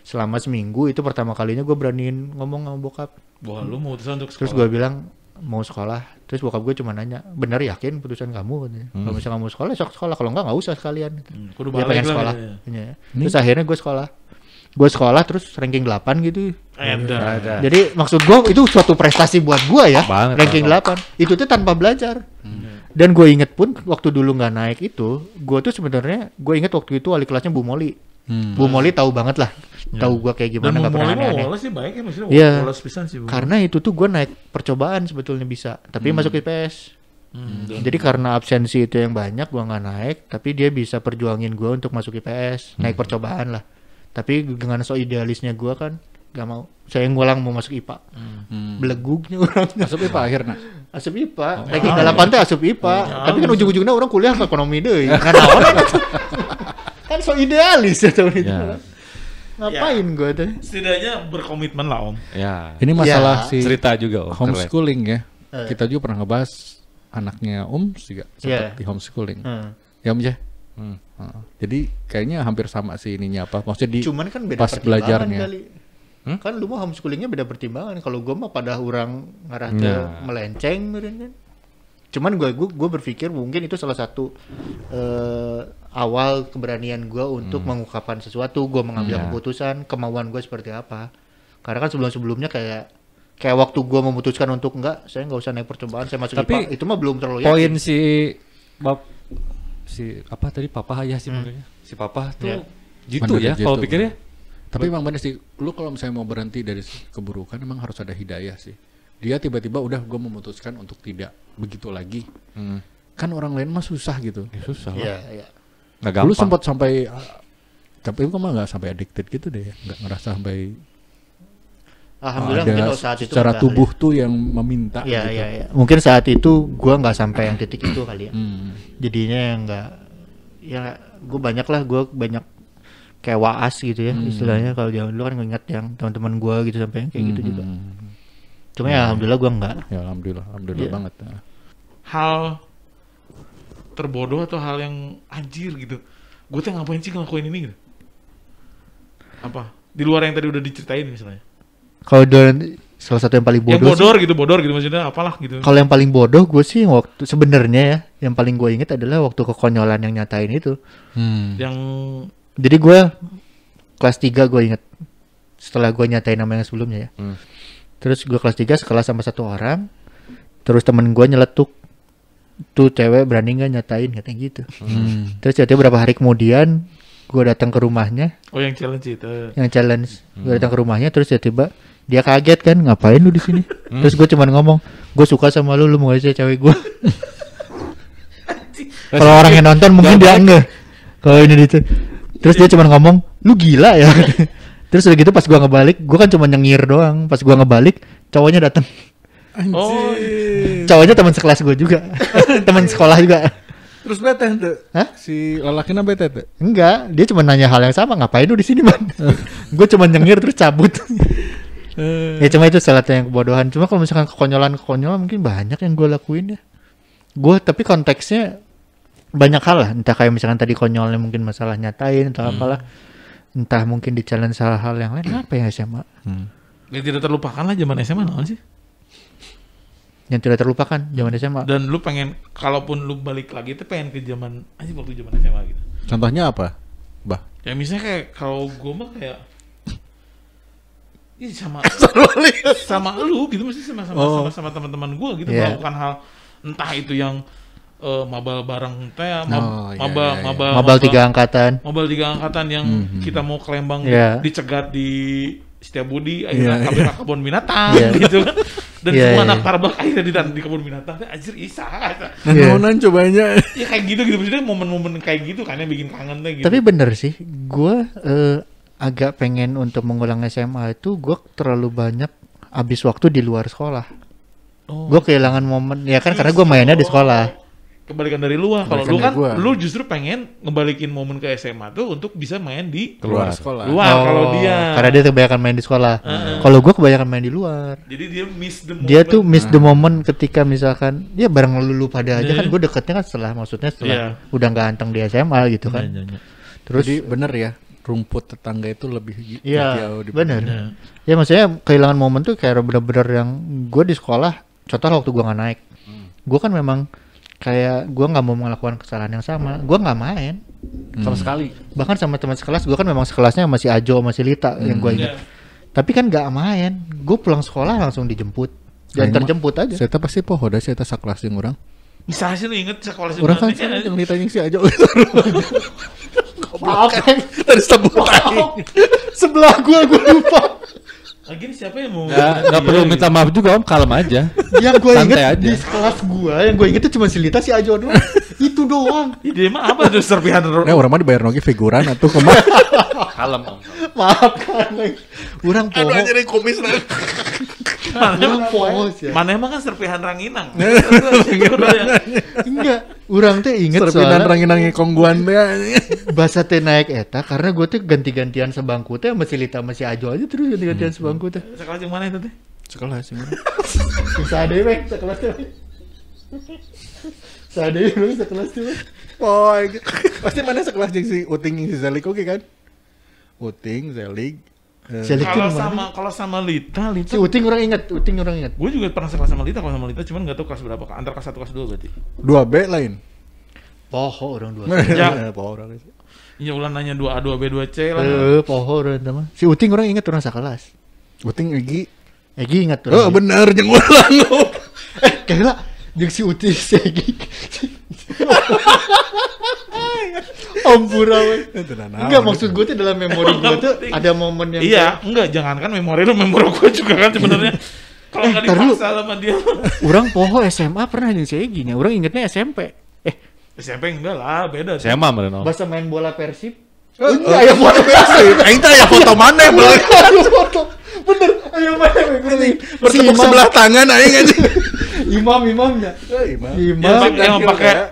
Selama seminggu itu pertama kalinya gue beraniin ngomong sama bokap. Wah, lu mau putusan untuk sekolah. Terus gue bilang mau sekolah. Terus bokap gue cuma nanya, bener yakin putusan kamu? Kalau misalnya mau sekolah, sok sekolah. Kalau enggak usah sekalian. Kudu Dia balik pengen lah, sekolah. ya. Terus akhirnya gue sekolah. Gue sekolah terus ranking 8 gitu. Ada. Jadi maksud gue itu suatu prestasi buat gue ya. Banget, Ranking 8. Itu tuh tanpa belajar. Dan gue inget pun waktu dulu nggak naik itu, gue tuh sebenarnya gue inget waktu itu wali kelasnya Bu Moli. Bu Moli tahu banget lah, tahu gue kayak gimana, nggak pernah aneh-aneh. sih baik ya, maksudnya Iya. Woles pisan sih. Bu. Karena itu tuh gue naik percobaan sebetulnya bisa, tapi masuk IPS. Jadi karena absensi itu yang banyak, gue nggak naik, tapi dia bisa perjuangin gue untuk masuk IPS, naik percobaan lah. Tapi dengan so idealisnya gue kan nggak mau, saya ngulang mau masuk IPA, belegugnya orang. Masuk IPA akhirnya. Asup IPA, ranking 8 teh asup IPA, tapi kan ujung-ujungnya orang kuliah ke ekonomi deh, nggak naon kan so idealis ya tahun itu. Ngapain gue tuh? Setidaknya berkomitmen lah Om. Ya. Ini masalah si Cerita juga Om. homeschooling ya. Kita juga pernah ngebahas anaknya juga sempat di homeschooling. Ya Om ya. Jadi kayaknya hampir sama sih ininya apa. Maksudnya di Cuman kan beda pas pertimbangan belajarnya. kali. Kan lu mah homeschoolingnya beda pertimbangan. Kalau gue mah pada orang ngarah ke melenceng meureun kan. Cuman gue berpikir mungkin itu salah satu awal keberanian gue untuk mengungkapkan sesuatu, gue mengambil keputusan, kemauan gue seperti apa. Karena kan sebelum-sebelumnya kayak waktu gue memutuskan untuk saya nggak usah naik percobaan, saya masuk Tapi IPA, itu mah belum terlalu yakin. Poin si apa tadi Papa ya sih makanya. Si Papa tuh gitu ya kalau pikir ya. Tapi emang bener sih, lu kalau misalnya mau berhenti dari keburukan emang harus ada hidayah sih. Dia tiba-tiba udah gue memutuskan untuk tidak begitu lagi. Kan orang lain mah susah gitu. Ya, susah lah. Iya. Nggak gampang. Lu sempat sampai tapi lu mah nggak sampai addicted gitu deh ya, nggak ngerasa sampai Alhamdulillah ada mungkin saat itu secara enggak tubuh kali. tuh yang meminta. Iya, gitu. iya. Mungkin saat itu gue nggak sampai yang titik itu kali ya. Jadinya yang nggak, ya gue banyak kayak waas gitu ya istilahnya. Kalau zaman dulu kan nginget yang teman-teman gue gitu sampai yang kayak gitu juga. Cuma ya alhamdulillah gue enggak. Ya alhamdulillah banget. Hal terbodoh atau hal yang anjir gitu. Gue tuh ngapain sih ngelakuin ini gitu? Apa? Di luar yang tadi udah diceritain misalnya. Kalau salah satu yang paling bodoh. Yang bodor gitu maksudnya apalah gitu. Kalau yang paling bodoh gue sih waktu sebenarnya ya, yang paling gue inget adalah waktu kekonyolan yang nyatain itu. Yang Jadi gue kelas 3 gue inget, setelah gue nyatain nama yang sebelumnya ya. Terus gue kelas 3 sekelas sama satu orang. Terus temen gue nyeletuk, tuh cewek berani nggak nyatain katanya gitu. Terus tiba-tiba berapa hari kemudian gue datang ke rumahnya. Oh yang challenge itu. Yang challenge. Gue datang ke rumahnya terus tiba-tiba dia kaget kan, ngapain lu di sini? Terus gue cuman ngomong, gue suka sama lu mau gak sih cewek gue? Kalau orang yang nonton mungkin dia enggak. Kalau ini itu. Terus dia cuman ngomong, lu gila ya. Terus udah gitu pas gue ngebalik, gue kan cuma nyengir doang. Pas gue ngebalik, cowoknya datang. Oh, Cowoknya teman sekelas gue juga. Teman sekolah juga. Terus bete tuh. Hah? Si lelakinya bete tuh. Enggak, dia cuma nanya hal yang sama, ngapain lu di sini, Man? Gue cuma nyengir terus cabut. Ya cuma itu salah satu yang kebodohan. Cuma kalau misalkan kekonyolan mungkin banyak yang gue lakuin ya. Gue tapi konteksnya banyak hal lah. Entah kayak misalkan tadi konyolnya mungkin masalah nyatain atau apalah. Entah mungkin di challenge hal yang lain. Apa yang SMA? yang tidak terlupakan lah zaman SMA naon sih? Yang tidak terlupakan zaman SMA. Dan lu pengen, kalaupun lu balik lagi itu pengen ke zaman aja waktu zaman SMA gitu. Contohnya apa, Bah? Ya misalnya kayak kalau gue mah kayak ini sama lu gitu, mesti sama teman-teman gue gitu, melakukan hal entah itu yang mabal bareng teh, mabal 3 angkatan. Mabal 3 angkatan yang kita mau ke Lembang dicegat di Setiabudi, akhirnya ke kebun binatang gitu kan. Dan semua anak Tarbak akhirnya di kebun binatang teh anjir isa. Naonan cobanya. Ya kayak gitu maksudnya momen-momen kayak gitu kan yang bikin kangen teh gitu. Tapi bener sih, gue agak pengen untuk mengulang SMA itu gue terlalu banyak habis waktu di luar sekolah. Gue kehilangan momen, ya kan karena gue mainnya di sekolah. Kebalikan dari lu kalau lu Kebalikan kan dari gua. lu justru pengen ngebalikin momen ke SMA tuh untuk bisa main di Keluar sekolah. luar kalau dia. Karena dia kebanyakan main di sekolah. Kalau gue kebanyakan main di luar. Jadi dia miss the moment. Dia tuh miss the moment ketika misalkan ya bareng lu pada aja kan gue deketnya kan maksudnya setelah udah nggak anteng di SMA gitu kan. Terus Jadi bener ya, rumput tetangga itu lebih iya jauh bener. Ya maksudnya kehilangan momen tuh kayak bener-bener yang gue di sekolah. Contoh waktu gue nggak naik, gue kan memang kayak gue nggak mau melakukan kesalahan yang sama, gue nggak main sama sekali. bahkan sama teman sekelas gue kan memang sekelasnya masih Ajo masih Lita yang gue ingat. Tapi kan nggak main, gue pulang sekolah langsung dijemput dan terjemput aja. Saya pasti poho dah saya sekelas yang orang. Bisa sih lu inget sekolah Orang kan sebenarnya. yang ditanya si Ajo. Maaf Tadi sebut lagi. sebelah gue lupa. Lagi ini siapa yang mau? Nggak perlu minta maaf juga om, kalem aja. Yang gue Santai inget aja. di sekelas gue, yang gue inget tuh cuma si Lita si Ajo doang. Itu doang. Ide mah apa tuh serpihan Nah orang mah dibayar nogi figuran atau kemana? Kalem om. Maaf kan, orang poho. Jadi kumis lah. Orang poho sih. Mana emang kan serpihan ranginang. Enggak, orang tuh inget Serpinan soalnya ranginangi kongguan teh. bahasa teh naik eta karena gue tuh ganti-gantian sebangku teh sama si Lita sama si Ajo aja terus ganti-gantian sebangku teh. Sekolah yang mana itu teh? Sekolah sih. Bisa ada weh sekelas teh. Sadeu lu sekelas tuh. Oh, pasti mana sekelas jeung si Uting jeung si Zelik oke kan? Uting, Zelik. Zelik tuh mana? Kalau sama Lita, Si Uting orang ingat. gue juga pernah sekelas sama Lita, kalau sama Lita cuman nggak tahu kelas berapa, antara kelas 1 kelas 2 berarti. 2B lain. Poho orang dua. Ya. Poho orang. Iya ulan nanya 2A, 2B, 2C lah. Poho orang teman. Si Uting orang ingat orang sekelas. Uting Egi. Egi ingat Oh, orang. bener jeung ulang. Kayaknya jeung si Uting si Egi. Ampura weh. Enggak maksud gue tuh dalam memori gue tuh ada momen yang Iya, enggak, jangankan memori lu, memori gue juga kan sebenarnya. Kalau nggak ntar dulu. dipaksa sama dia. orang poho SMA pernah jeung si Egi nih. Orang ingetnya SMP. SMP enggak lah, beda. Saya mah bener om. Bahasa main bola Persib. Enggak ya foto biasa. Aing teh aya foto mana belum. Foto. Bener. Ayo mana weh. Bertepuk sebelah tangan aing anjing. Imamnya. Imam.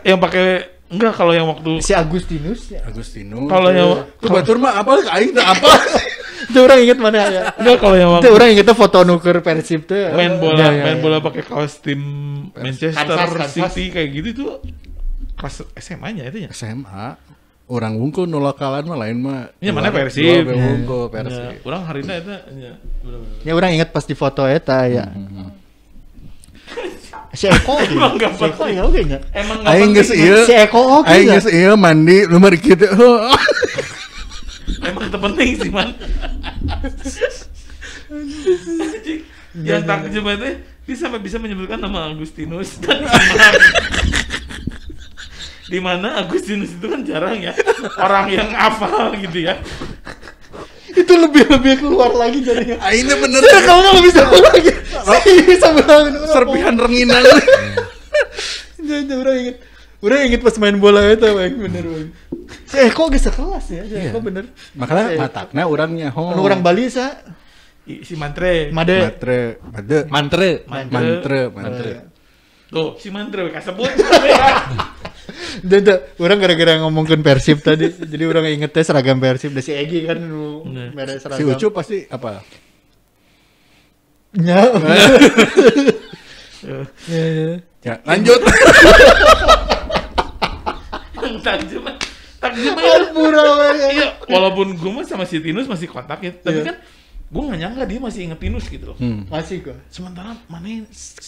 Yang pakai enggak, kalau yang waktu Si Agustinus. Agustino. kalau yang Tuh batur mah apa aing teh apa? Itu orang inget mana ya? enggak, kalau yang Itu waktu orang ingetnya foto nuker Persib tuh. main bola, Ya, ya, main ya. bola pakai kaos tim Manchester Kansas. City kayak gitu tuh kelas SMA-nya itu ya. SMA. Orang wungkul nolak kalan mah lain mah. Iya, mana Persib. Wungkul Ya, Persib. orang harina itu ya. Bener-bener. Ya orang inget pas di foto eta ya. Si Eko oke. Emang nggak Si Eko penting. ya oke enggak? Emang nggak Aing geus penting. ieu. Si Eko oke Aing enggak? geus ieu mandi lumar kitu. Emang terpenting sih man. Yang takjub itu dia sampai bisa menyebutkan nama Agustinus dan Imam. Di mana Agustinus itu kan jarang ya orang yang hafal gitu ya. Itu lebih keluar lagi jadinya. Aing teh bener. Ya kalau nggak bisa keluar lagi. Bisa bilang Serpihan renginan. Jangan orang inget. Orang inget pas main bola itu bang, bener bang. Si Eko geus sekelas ya, si Eko bener. Makanya matakna urangnya ho. Anu orang Bali sa, Si Mantre. Made. Made. Mantre. Mantre. Tuh, si Mantre kasebut. Dada, orang gara-gara ngomongin Persib tadi, jadi orang ingetnya seragam Persib. Dan si Egi kan nu merah seragam. Si Ucup pasti apa? Ya. Ya, lanjut. Takjub ya. Ampura Iya, walaupun gue mah sama si Tinus masih kontak ya, tapi kan gue nggak nyangka dia masih inget Tinus gitu loh. Masih gua. Sementara mana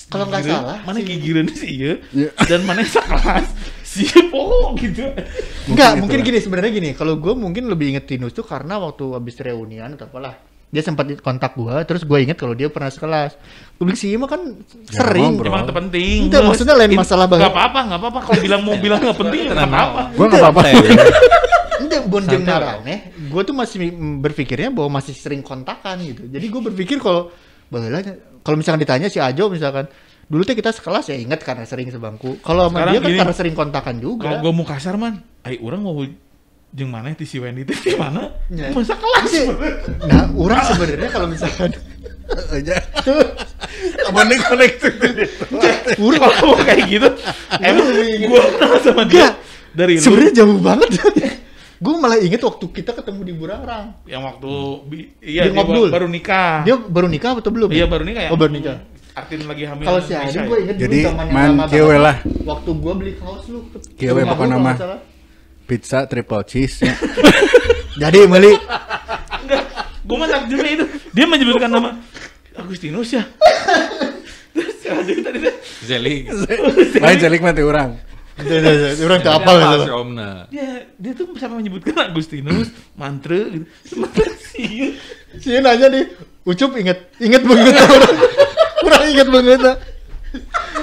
Kalau nggak salah, mana si- gigireun sih iya, Iya. dan mana sekelas si Poho gitu. Enggak, mungkin itulah. gini sebenarnya gini. Kalau gue mungkin lebih inget Tinus tuh karena waktu habis reunian atau apalah. Dia sempat kontak gua, terus gue inget kalau dia pernah sekelas. Publik sih mah kan sering. ngobrol. Emang terpenting. Itu maksudnya lain masalah banget. Gak apa-apa. Kalau mau bilang nggak penting nggak apa-apa. Gua enggak apa-apa. Itu bonjeng narane, gue tuh masih berpikirnya bahwa masih sering kontakan gitu. Jadi gue berpikir kalau misalkan ditanya si Ajo misalkan, dulu tuh kita sekelas ya inget karena sering sebangku. Kalau sama Sekarang dia kan gini, karena sering kontakan juga. Kalau gue mau kasar man, orang mau jeung mana ti si Wendy teh di mana? Ya. Masa kelas. Nah, orang sebenarnya kalau misalkan Aja. Abang nih connected. Kalau kayak gitu, emang gue kenal sama dia dari lu. Sebenarnya jauh banget. Gue malah inget waktu kita ketemu di Burangrang. Yang waktu Dia ngobrol. baru nikah. Dia baru nikah atau belum? Iya baru nikah ya. Oh baru nikah. Artin lagi hamil. Kalau si Adi gue inget Jadi, dulu zaman yang man, lama cewek banget. lah. Waktu gue beli kaos lu. Cewek Rumah apa gua nama? kalau nggak salah. Pizza triple cheese. Ya. Jadi beli. Enggak, gue mah takjubnya itu. Dia menyebutkan nama Agustinus ya. Terus ada tadi deh. Zeling. Lain celik mati orang. Orang tak apal gitu. Dia tuh sampai menyebutkan Agustinus, mantre gitu. Sementara sih. Si nanya nih, Ucup inget banget orang. Kurang inget banget.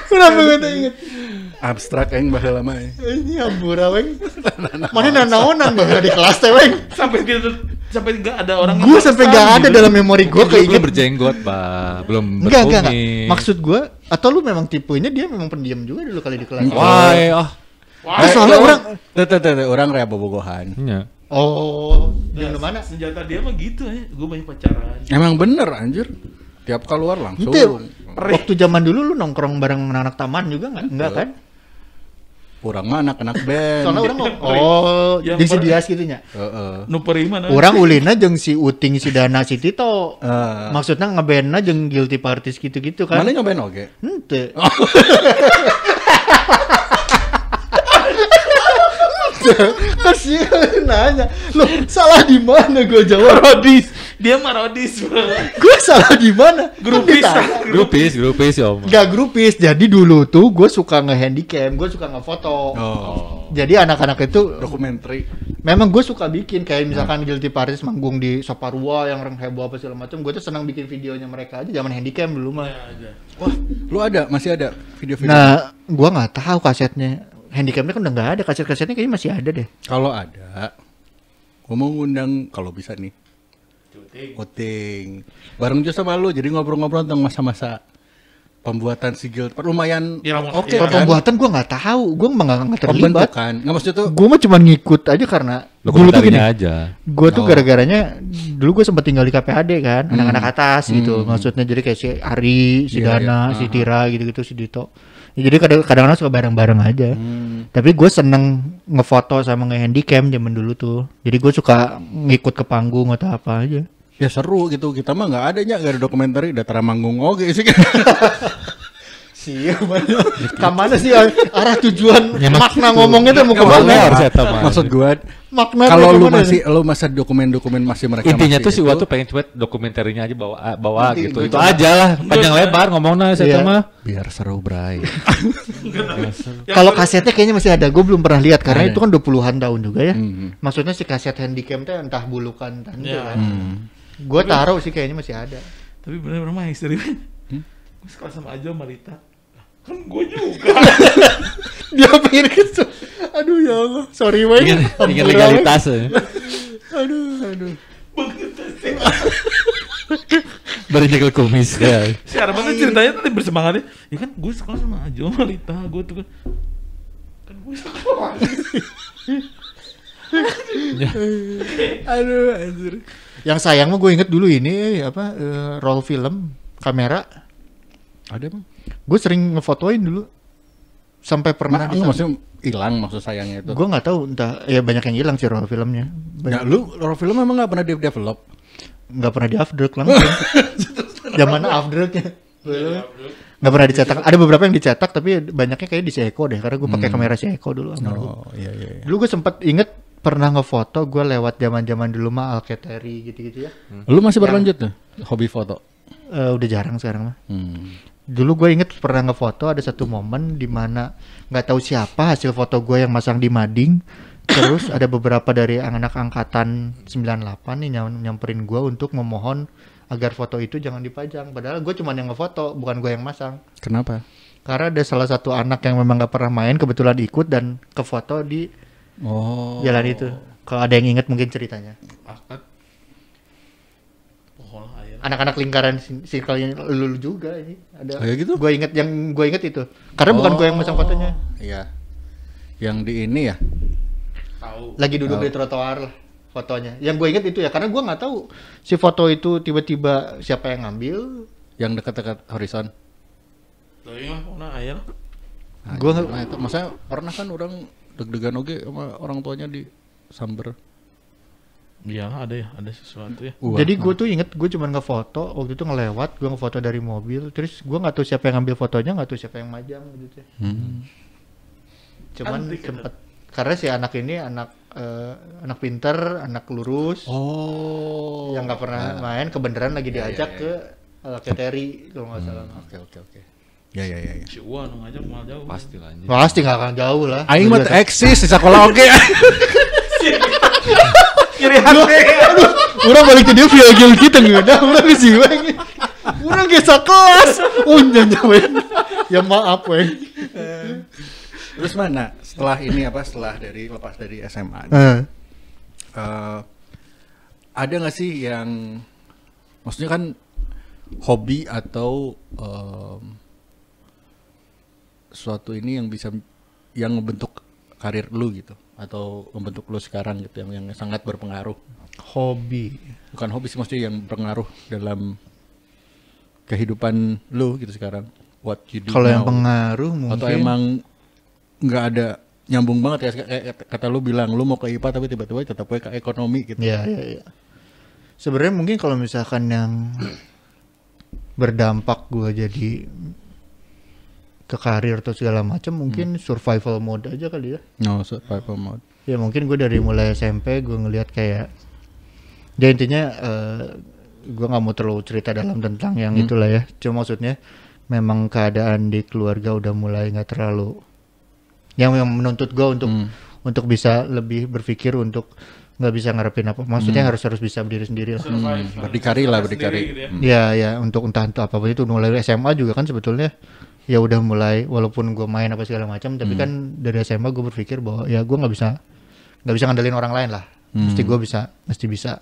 Kurang banget inget. Abstrak aing bahasa lama ya. Ini ambura weng. Mana nanaonan bahasa di kelas teh weng. Sampai enggak ada orang. Gue sampai nggak ada dalam memori gue Belum keinget. berjenggot, Pak. Belum Enggak. berkumis. Maksud gue, atau lu memang tipenya dia memang pendiam juga dulu kali di kelas. Wah, Wah, soalnya orang. Tuh, orang rea bobogohan. Iya. Oh, yang mana? senjata dia mah gitu aja. Gue banyak pacaran. Emang bener anjir. Tiap keluar langsung. Itu waktu zaman dulu lu nongkrong bareng anak-anak taman juga nggak? Enggak kan? Orang mah anak-anak band. Soalnya orang Yang di si Dias gitu nya. Nu perih mana? Orang ulina jeung si Uting si Dana si Tito. Heeh. Maksudnya ngebandna jeung guilty parties gitu-gitu kan. Mana nyobain oge? Henteu. Kasihan nanya. Loh, salah di mana gue jawab? Rodis. Dia mah Rodis. Gue salah di mana? Grupis. Grupis ya, Om. Gak grupis. Jadi dulu tuh gue suka nge-handycam, gue suka nge-foto. Oh. Jadi anak-anak itu Dokumenter. memang gue suka bikin kayak misalkan guilty parties manggung di Saparua yang orang heboh apa segala macam. Gue tuh senang bikin videonya mereka aja zaman handycam dulu mah. Wah, lu masih ada video-video? Nah, gue nggak tahu kasetnya. Handycamnya kan udah nggak ada, kaset-kasetnya kayaknya masih ada deh. Kalau ada, gua mau ngundang kalau bisa nih. Uting. Bareng juga sama lu, jadi ngobrol-ngobrol tentang masa-masa pembuatan sigil. Lumayan Ya, oke Kalau kan? pembuatan gue nggak tahu, gue nggak terlibat. Pembentukan. Nggak maksudnya tuh Gue mah cuma ngikut aja karena dulu tuh gini. Dokumentarinya aja. Gue tuh gara-garanya dulu gue sempat tinggal di KPAD kan, anak-anak atas gitu. Maksudnya jadi kayak si Ari, si Iya, Dana, iya. si Tira gitu-gitu, si Dito. Ya, jadi kadang-kadang suka bareng-bareng aja. Tapi gue seneng ngefoto sama nge-handycam zaman dulu tuh. Jadi gue suka ngikut ke panggung atau apa aja. ya seru gitu. Kita mah nggak ada dokumenter udah manggung oke sih. Siapa mana? Kamana sih arah tujuan Ya, makna gitu. ngomongnya tuh mau ke Makna mana? harus eta mah. Maksud gua Makna kalau tuh lu kemana? lu masa dokumen-dokumen masih mereka Intinya masih tuh si itu, Wa tuh pengen coba dokumentarinya aja bawa Nanti gitu. gua Itu coba. aja lah, panjang lebar ngomongnya saya Iya. mah. biar seru bray. Kalau kasetnya kayaknya masih ada, gue belum pernah lihat karena Ada. itu kan 20-an tahun juga ya. Mhm. Maksudnya si kaset handycam tuh entah bulukan entah itu Ya. kan. Gue taruh sih kayaknya masih ada. Tapi bener-bener mah istri gue sekolah sama aja Marita. Kan gue juga. Dia pikir gitu. Aduh ya Allah, sorry weh. Ingin legalitas ya. Aduh. Baru nyekel kumis ya. Si Arman tuh ceritanya tadi bersemangatnya. Ya kan gue sekolah sama aja Marita. Gue tuh kan gue sekolah. Aduh anjir. Yang sayang mah gue inget dulu ini apa roll film kamera. Ada bang? Gue sering ngefotoin dulu. Sampai pernah Enggak maksudnya hilang maksud sayangnya itu. gue nggak tahu entah ya banyak yang hilang sih roll filmnya. Ya lu horror film memang nggak pernah develop. Nggak pernah di afdruk langsung. Zaman afdruknya. Nggak pernah dicetak. Ada beberapa yang dicetak tapi banyaknya kayak di Seiko deh karena gue pakai kamera Seiko dulu. Oh iya. Dulu gue sempet inget pernah ngefoto gue lewat zaman dulu mah Alcatel gitu-gitu ya. Lu masih berlanjut tuh hobi foto? Udah jarang sekarang mah. Dulu gue inget pernah ngefoto ada satu momen di mana nggak tahu siapa hasil foto gue yang masang di mading. Terus ada beberapa dari anak angkatan 98 nih nyamperin gue untuk memohon agar foto itu jangan dipajang. Padahal gue cuma yang ngefoto, bukan gue yang masang. Kenapa? Karena ada salah satu anak yang memang nggak pernah main kebetulan ikut dan kefoto di Oh. jalan itu. Kalau ada yang inget mungkin ceritanya. Akad. Pohon air. Anak-anak lingkaran circle-nya lu juga ini ada. Oh, ya gitu? Gue inget itu. Karena bukan gue yang masang fotonya. Iya. Yang di ini ya. Tahu. Lagi duduk di trotoar lah fotonya. Yang gue inget itu ya karena gue nggak tahu si foto itu tiba-tiba siapa yang ngambil. Yang dekat-dekat horizon. Tapi mah pernah ayah. Nah, gua nggak, maksudnya pernah kan orang deg-degan oke sama orang tuanya di samber. Iya ada sesuatu ya. Jadi gue tuh inget gue cuma ngefoto waktu itu ngelewat, gue ngefoto dari mobil, terus gue nggak tahu siapa yang ngambil fotonya, nggak tahu siapa yang majang gitu. Cuman sempet karena si anak ini anak pinter, anak lurus, yang nggak pernah main, kebenaran lagi diajak ke Keteri kalau nggak salah. Oke. Ya. Si Uwa nu ngajak mal jauh. Pasti lanjut. Pasti nggak akan jauh lah. Aing mah eksis di sekolah oke. Kiri hati. Orang balik ke dia via gil kita nggak ada, orang di sini. Orang gesek kelas, nyanyain. Ya maaf weng. Terus mana setelah ini setelah lepas dari SMA? Ada nggak sih yang maksudnya kan hobi atau suatu ini yang bisa yang membentuk karir lu gitu atau membentuk lu sekarang gitu yang sangat berpengaruh? Hobi bukan hobi sih, maksudnya yang berpengaruh dalam kehidupan lu gitu sekarang, what you do kalau now. yang pengaruh mungkin Atau emang nggak ada nyambung banget ya kayak kata lu bilang lu mau ke IPA tapi tiba-tiba tetap ke ekonomi gitu. Iya. Sebenarnya mungkin kalau misalkan yang berdampak gue jadi ke karir atau segala macam mungkin survival mode aja kali ya. No, survival mode. Ya mungkin gue dari mulai SMP gue ngelihat kayak ya intinya gue nggak mau terlalu cerita dalam tentang yang itulah ya. Cuma maksudnya memang keadaan di keluarga udah mulai nggak terlalu yang menuntut gue untuk bisa lebih berpikir untuk nggak bisa ngarepin apa. Maksudnya harus bisa berdiri sendiri lah. Berdikari. Gitu Ya untuk entah apapun itu mulai SMA juga kan sebetulnya ya udah mulai walaupun gue main apa segala macam tapi kan dari SMA gue berpikir bahwa ya gue nggak bisa ngandelin orang lain lah. Mesti bisa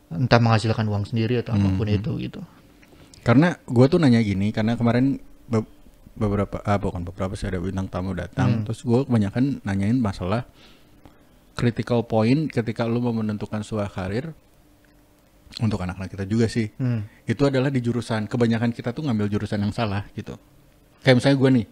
entah menghasilkan uang sendiri atau apapun itu gitu. Karena gue tuh nanya gini karena kemarin bukan beberapa sih ada bintang tamu datang terus gue kebanyakan nanyain masalah critical point ketika lu mau menentukan sebuah karir untuk anak-anak kita juga sih. Itu adalah di jurusan. Kebanyakan kita tuh ngambil jurusan yang salah gitu. Kayak misalnya gue nih,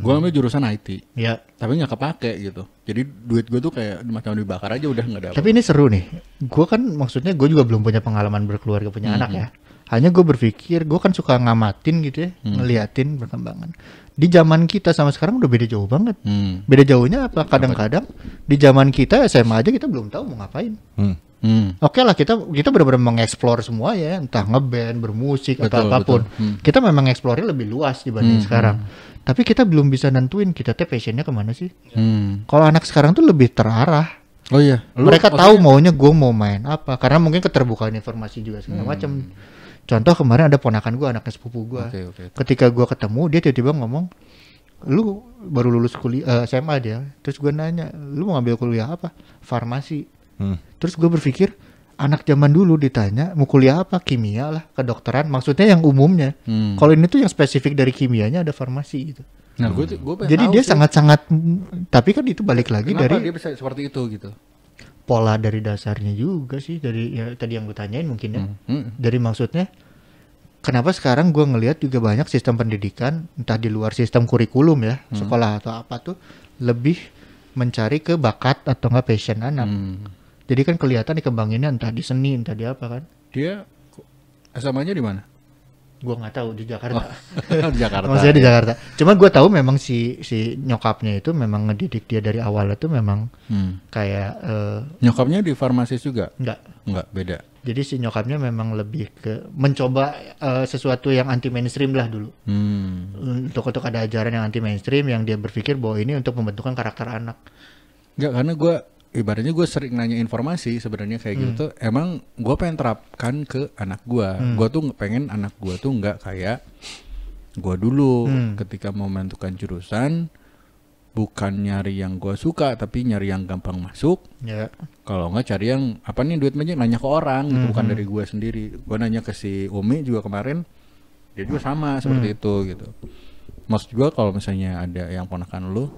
gue ambil jurusan IT, ya. Tapi nggak kepake gitu. Jadi duit gue tuh kayak macam dibakar aja udah nggak ada. Tapi ini seru nih. Gue kan maksudnya gue juga belum punya pengalaman berkeluarga punya anak ya. Hanya gue berpikir, gue kan suka ngamatin gitu ya, ngeliatin perkembangan. Di zaman kita sama sekarang udah beda jauh banget. Beda jauhnya apa? Kadang-kadang di zaman kita SMA aja kita belum tahu mau ngapain. Oke lah kita benar-benar mengeksplor semua ya, entah ngeband, bermusik atau apapun. Kita memang eksplornya lebih luas dibanding sekarang. Tapi kita belum bisa nentuin kita passionnya kemana sih. Kalau anak sekarang tuh lebih terarah. Oh iya. Mereka tahu maunya gue mau main apa. Karena mungkin keterbukaan informasi juga segala macam. Contoh kemarin ada ponakan gue, anaknya sepupu gue. Ketika gue ketemu dia tiba-tiba ngomong, lu baru lulus kuliah SMA dia. Terus gue nanya, lu mau ngambil kuliah apa? Farmasi. Terus gue berpikir anak zaman dulu ditanya mau kuliah apa, kimia lah, kedokteran, maksudnya yang umumnya. Kalau ini tuh yang spesifik dari kimianya ada farmasi gitu. Nah, gue jadi dia sangat-sangat, tapi kan itu balik lagi kenapa dari dia bisa seperti itu gitu. Pola dari dasarnya juga sih, dari ya, tadi yang gue tanyain mungkin ya. Dari maksudnya kenapa sekarang gue ngelihat juga banyak sistem pendidikan entah di luar sistem kurikulum ya, sekolah atau apa tuh lebih mencari ke bakat atau enggak passion anak. Jadi kan kelihatan dikembanginnya entah di seni, entah di apa kan. Dia SMA-nya di mana? Gua nggak tahu, di Jakarta. Di Jakarta. Maksudnya di Jakarta. Cuma gue tahu memang si nyokapnya itu memang ngedidik dia dari awal itu memang kayak nyokapnya di farmasis juga? Enggak, beda. Jadi si nyokapnya memang lebih ke mencoba sesuatu yang anti mainstream lah dulu. Untuk ada ajaran yang anti mainstream yang dia berpikir bahwa ini untuk pembentukan karakter anak. Enggak, karena ibaratnya gue sering nanya informasi sebenarnya kayak gitu tuh, emang gue pengen terapkan ke anak gue. Gue tuh pengen anak gue tuh nggak kayak gue dulu ketika mau menentukan jurusan, bukan nyari yang gue suka tapi nyari yang gampang masuk. Kalau nggak cari yang apa nih duit banyak, nanya ke orang gitu, bukan dari gue sendiri. Gue nanya ke si Umi juga kemarin, dia juga sama seperti itu gitu. Maksud gue kalau misalnya ada yang ponakan lu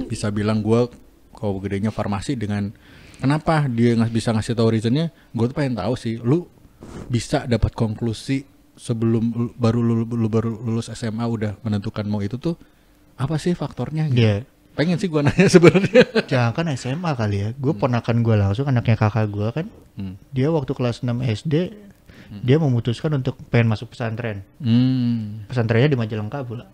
bisa bilang gue kalau gedenya farmasi dengan kenapa dia nggak bisa ngasih tahu reasonnya, gue tuh pengen tahu sih lu bisa dapat konklusi sebelum lu baru lulus SMA udah menentukan mau itu tuh apa sih faktornya gitu? Iya. Pengen sih gua nanya sebenarnya. Jangan kan SMA kali ya. Gue ponakan gue langsung, anaknya kakak gue kan. Dia waktu kelas 6 SD dia memutuskan untuk pengen masuk pesantren. Pesantrennya di Majalengka pula.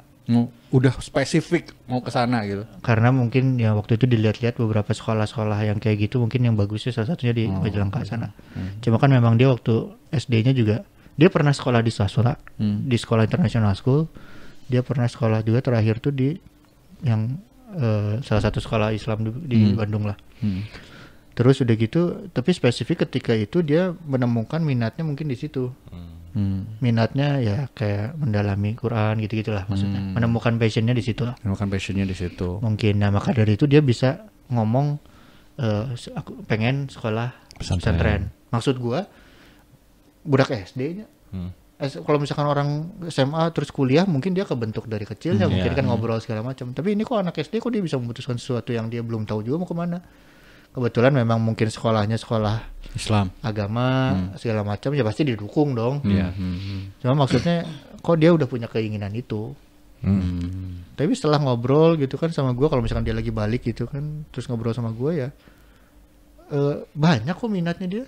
Udah spesifik mau ke sana gitu. Karena mungkin ya waktu itu dilihat-lihat beberapa sekolah-sekolah yang kayak gitu, mungkin yang bagusnya salah satunya di Majalengka sana. Cuma kan memang dia waktu SD-nya juga dia pernah sekolah di swasta, di sekolah international school. Dia pernah sekolah juga terakhir tuh di yang salah satu sekolah Islam di Bandung lah. Terus udah gitu, tapi spesifik ketika itu dia menemukan minatnya mungkin di situ. Minatnya ya kayak mendalami Quran gitu-gitulah maksudnya. Menemukan passionnya di situ lah. Menemukan passionnya di situ. Mungkin, nah maka dari itu dia bisa ngomong aku pengen sekolah pesantren. Maksud gua budak SD-nya. Kalau misalkan orang SMA terus kuliah mungkin dia kebentuk dari kecilnya, mungkin kan ngobrol segala macam. Tapi ini kok anak SD kok dia bisa memutuskan sesuatu yang dia belum tahu juga mau kemana. Kebetulan memang mungkin sekolahnya sekolah Islam, agama segala macam, ya pasti didukung dong. Cuma maksudnya kok dia udah punya keinginan itu. Tapi setelah ngobrol gitu kan sama gue, kalau misalkan dia lagi balik gitu kan, terus ngobrol sama gue ya banyak kok minatnya dia.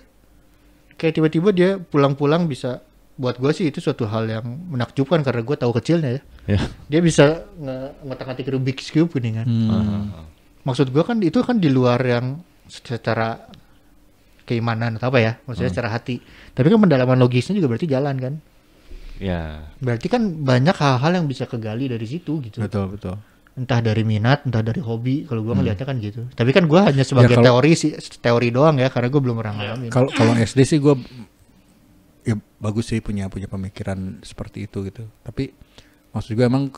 Kayak tiba-tiba dia pulang-pulang bisa, buat gue sih itu suatu hal yang menakjubkan karena gue tahu kecilnya ya. Dia bisa ngotak-ngatik Rubik's Cube gini kan. Maksud gue kan itu kan di luar yang secara keimanan atau apa ya, maksudnya secara hati. Tapi kan pendalaman logisnya juga berarti jalan kan. Ya. Berarti kan banyak hal-hal yang bisa kegali dari situ gitu. Betul. Entah dari minat, entah dari hobi. Kalau gue ngeliatnya kan gitu. Tapi kan gue hanya sebagai teori doang ya, karena gue belum pernah ngalamin. Kalau SD sih gue ya bagus sih punya pemikiran seperti itu gitu. Tapi maksud gue emang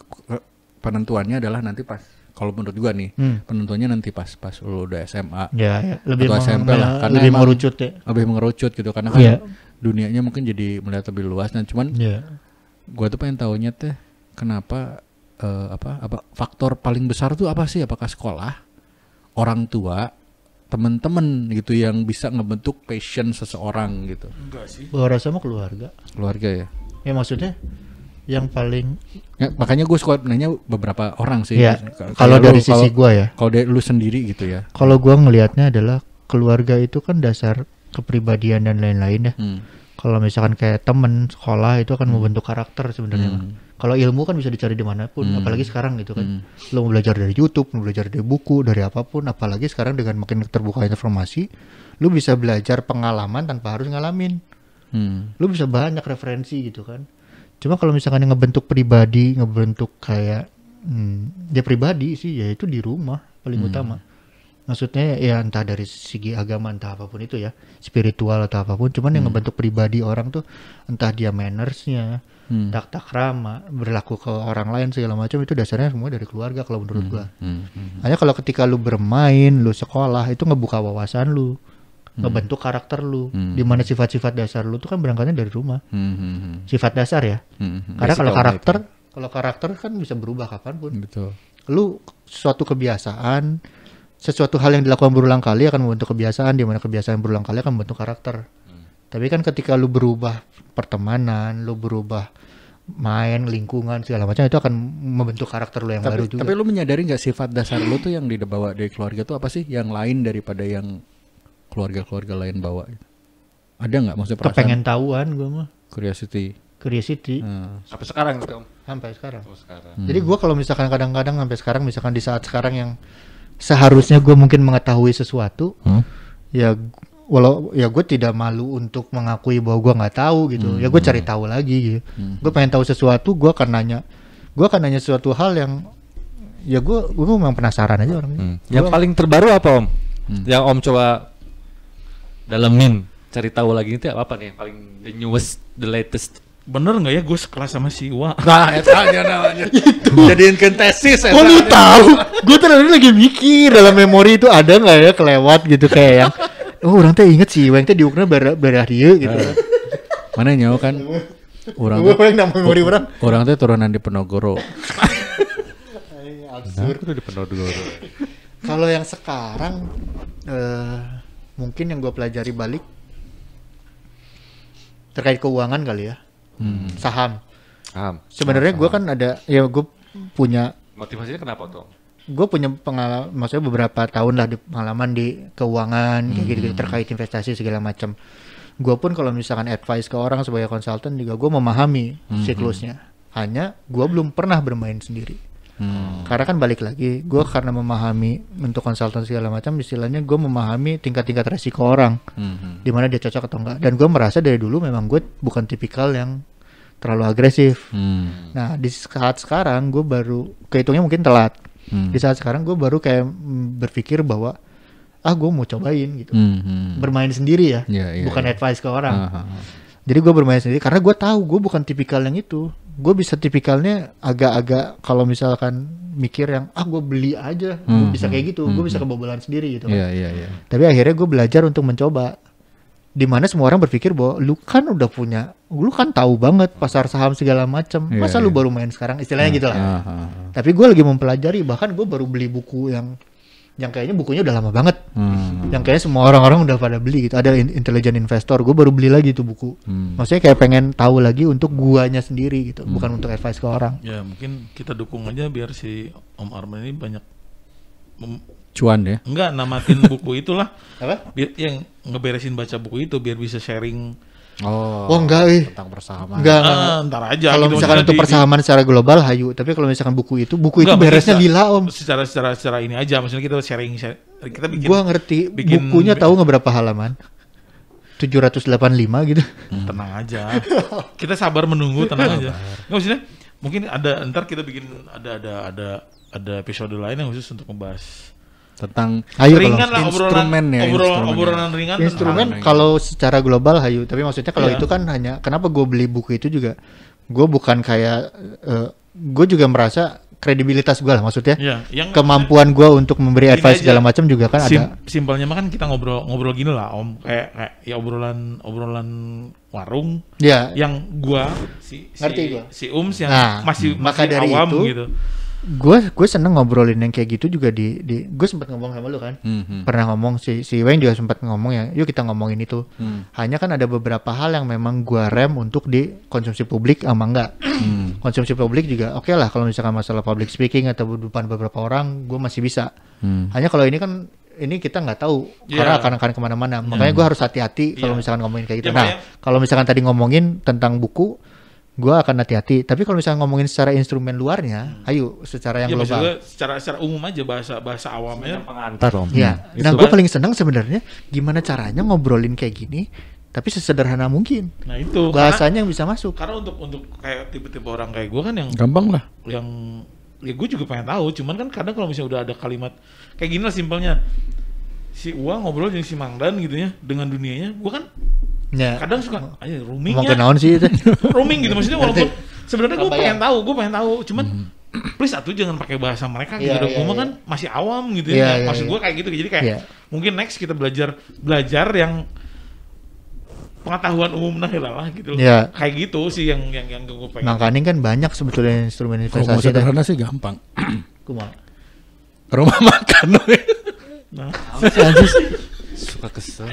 penentuannya adalah nanti pas, kalau menurut gue nih penentuannya nanti pas lu udah SMA. Ya, lebih SMP lah, karena lebih mengerucut ya. Lebih mengerucut gitu karena kan dunianya mungkin jadi melihat lebih luas. Nah cuman gue tuh pengen tahunya teh kenapa apa faktor paling besar tuh apa sih? Apakah sekolah, orang tua, teman-teman gitu yang bisa ngebentuk passion seseorang gitu? Enggak sih. Gua rasa mah keluarga. Keluarga ya. Ya maksudnya yang paling ya, makanya gue suka nanya beberapa orang sih. Ya, kalau dari sisi gue ya. Kalau dari lu sendiri gitu ya. Kalau gue ngelihatnya adalah keluarga itu kan dasar kepribadian dan lain-lain ya. Kalau misalkan kayak temen sekolah itu akan membentuk karakter sebenarnya. Kalau ilmu kan bisa dicari dimanapun, apalagi sekarang gitu kan. Lo mau belajar dari YouTube, mau belajar dari buku, dari apapun. Apalagi sekarang dengan makin terbuka informasi, lo bisa belajar pengalaman tanpa harus ngalamin. Lo bisa banyak referensi gitu kan. Cuma kalau misalkan yang ngebentuk pribadi, ngebentuk kayak dia pribadi sih, ya itu di rumah paling utama. Maksudnya ya entah dari segi agama, entah apapun itu ya, spiritual atau apapun. Cuman yang ngebentuk pribadi orang tuh entah dia mannersnya, tata krama, berlaku ke orang lain segala macam, itu dasarnya semua dari keluarga kalau menurut gua. Hanya kalau ketika lu bermain, lu sekolah, itu ngebuka wawasan lu, ngebentuk karakter lu, dimana sifat-sifat dasar lu tuh kan berangkatnya dari rumah. Sifat dasar ya. Karena kalau karakter kan bisa berubah kapanpun. Betul. Lu suatu kebiasaan, sesuatu hal yang dilakukan berulang kali akan membentuk kebiasaan, dimana kebiasaan berulang kali akan membentuk karakter. Tapi kan ketika lu berubah pertemanan, lu berubah main, lingkungan segala macam, itu akan membentuk karakter lu yang baru juga. Tapi lu menyadari nggak sifat dasar lu tuh yang dibawa dari keluarga tuh apa sih? Yang lain daripada yang keluarga-keluarga lain bawa gitu. Ada nggak maksudnya perasaan? Kepengen tahuan gue mah. Curiosity. Sampai sekarang gitu Om? Sampai sekarang. Sekarang. Jadi gue kalau misalkan kadang-kadang sampai sekarang, misalkan di saat sekarang yang seharusnya gue mungkin mengetahui sesuatu, ya walau ya gue tidak malu untuk mengakui bahwa gue nggak tahu gitu. Ya gue cari tahu lagi gitu. Gue pengen tahu sesuatu, gue akan nanya sesuatu hal yang ya gue memang penasaran aja orangnya. Yang paling terbaru apa Om? Yang Om coba dalemin, cari tahu lagi itu apa nih? Yang paling the newest, the latest? Bener nggak ya gue sekelas sama si Iwa? Nah, itu aja namanya. Jadiin tesis. Kok lu tahu? Gue tadi lagi mikir dalam memori itu ada nggak ya kelewat gitu kayak yang orang teh inget sih, yang teh diukna barah dia gitu. Mana nyawa kan? Orang teh turunan di Penogoro. Absurd. Di Penogoro. Kalau yang sekarang mungkin yang gue pelajari balik terkait keuangan kali ya. Saham. Sebenarnya Sebenarnya gue kan ada, ya gue punya Motivasinya kenapa tuh? gue punya pengalaman, maksudnya beberapa tahun lah di pengalaman di keuangan kayak gitu terkait investasi segala macam. Gue pun kalau misalkan advice ke orang sebagai konsultan juga gue memahami siklusnya. Hanya gue belum pernah bermain sendiri. Karena kan balik lagi, gue karena memahami untuk konsultan segala macam, istilahnya gue memahami tingkat-tingkat resiko orang, di mana dia cocok atau enggak. Dan gue merasa dari dulu memang gue bukan tipikal yang terlalu agresif. Nah di saat sekarang gue baru kehitungnya mungkin telat. Di saat sekarang gue baru kayak berpikir bahwa gue mau cobain gitu, bermain sendiri ya, bukan advice ke orang. Jadi gue bermain sendiri karena gue tahu gue bukan tipikal yang itu. Gue bisa tipikalnya agak-agak kalau misalkan mikir yang gue beli aja, gue bisa kayak gitu, gue bisa kebobolan sendiri gitu kan. Tapi akhirnya gue belajar untuk mencoba. Dimana semua orang berpikir bahwa lu kan udah punya, lu kan tahu banget pasar saham segala macam, masa lu baru main sekarang, istilahnya gitu lah. Tapi gue lagi mempelajari, bahkan gue baru beli buku yang kayaknya bukunya udah lama banget, yang kayaknya semua orang-orang udah pada beli gitu. Ada Intelligent Investor, gue baru beli lagi tuh buku. Maksudnya kayak pengen tahu lagi untuk guanya sendiri gitu, bukan untuk advice ke orang. Ya mungkin kita dukung aja biar si Om Arman ini banyak cuan ya? Enggak, namatin buku itulah. Apa? Biar yang ngeberesin baca buku itu biar bisa sharing. Oh enggak, tentang persamaan. Enggak. Ntar aja. Kalau gitu, misalkan untuk persamaan secara global hayu, tapi kalau misalkan buku itu enggak, beresnya gila Om. Secara ini aja, maksudnya kita sharing kita bikin. Gua ngerti bukunya tahu nggak berapa halaman? 785 gitu. Tenang aja. Kita sabar menunggu, tenang aja. Nggak, maksudnya mungkin ntar kita bikin ada episode lain yang khusus untuk membahas tentang ringan lah, obrolan ringan. Instrumen kalau secara global hayu, tapi maksudnya kalau itu kan hanya kenapa gue beli buku itu juga, gue bukan kayak gue juga merasa kredibilitas gue lah, maksudnya yang kemampuan gue untuk memberi advice segala macam juga kan ada. Simpelnya mah kan kita ngobrol gini lah Om, kayak ya obrolan warung. Ya. Yang gue si Ums yang masih dari awam itu, gitu. Gue seneng ngobrolin yang kayak gitu juga di gue sempat ngomong sama lu kan, pernah ngomong si Weng juga sempat ngomong ya, yuk kita ngomongin itu. Hanya kan ada beberapa hal yang memang gue rem untuk di konsumsi publik sama enggak. Konsumsi publik juga oke lah kalau misalkan masalah public speaking atau depan beberapa orang gue masih bisa. Hanya kalau ini kan kita nggak tahu karena akan kemana-mana, makanya gue harus hati-hati kalau misalkan ngomongin kayak gitu. Nah kalau misalkan tadi ngomongin tentang buku, gue akan hati-hati. Tapi kalau misalnya ngomongin secara instrumen luarnya, ayo secara yang global. Secara umum aja, bahasa awamnya. Pengantar Om. Ya. Nah gue paling senang sebenarnya gimana caranya ngobrolin kayak gini, tapi sesederhana mungkin. Nah itu. Bahasanya yang bisa masuk. Karena untuk kayak tipe-tipe orang kayak gue kan yang gampang lah. Yang ya gue juga pengen tahu. Cuman kan kadang kalau misalnya udah ada kalimat kayak gini lah simpelnya. Si Uang ngobrol dengan si Mangdan gitu ya dengan dunianya, gue kan kadang suka aja rooming ya. Mau sih itu. Rooming gitu maksudnya, walaupun sebenarnya gue pengen tahu, cuman please jangan pakai bahasa mereka gitu. Gue mah kan masih awam gitu ya. Maksud gue kayak gitu, jadi kayak mungkin next kita belajar yang pengetahuan umum lah gitu. Kayak gitu sih yang gue pengen. Makanya kan banyak sebetulnya instrumen investasi. Kalau mau sederhana sih gampang. Kumaha? Rumah makan. Nah, suka kesel.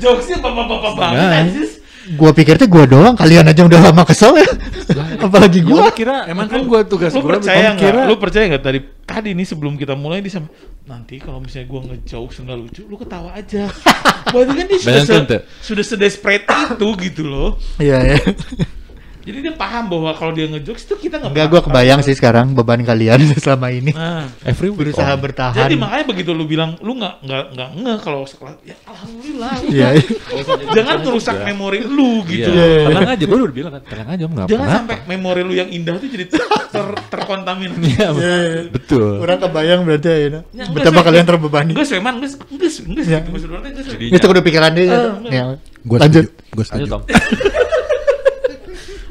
Jokesnya bapak-bapak banget. Gua pikir tuh gua doang, kalian aja udah lama kesel ya. Apalagi gua. Kira emang kan gua tugas lu percaya nggak tadi nih sebelum kita mulai nanti kalau misalnya gua ngejokes nggak lucu, lu ketawa aja. Berarti kan dia sudah sedesperate itu gitu loh. Iya. Jadi dia paham bahwa kalau dia ngejokes itu kita enggak, gue kebayang sih sekarang beban kalian selama ini. Nah, berusaha bertahan. Jadi makanya begitu lu bilang lu nggak kalau sekolah, ya alhamdulillah. Iya. Jangan merusak memori lu gitu. Tenang aja, gue udah bilang kan, tenang aja. Jangan sampai memori lu yang indah itu jadi terkontaminasi. Iya, betul. Kurang kebayang berarti ya. Betapa kalian terbebani. Enggak, memang enggak. Itu udah pikiran dia. Lanjut. Gue setuju.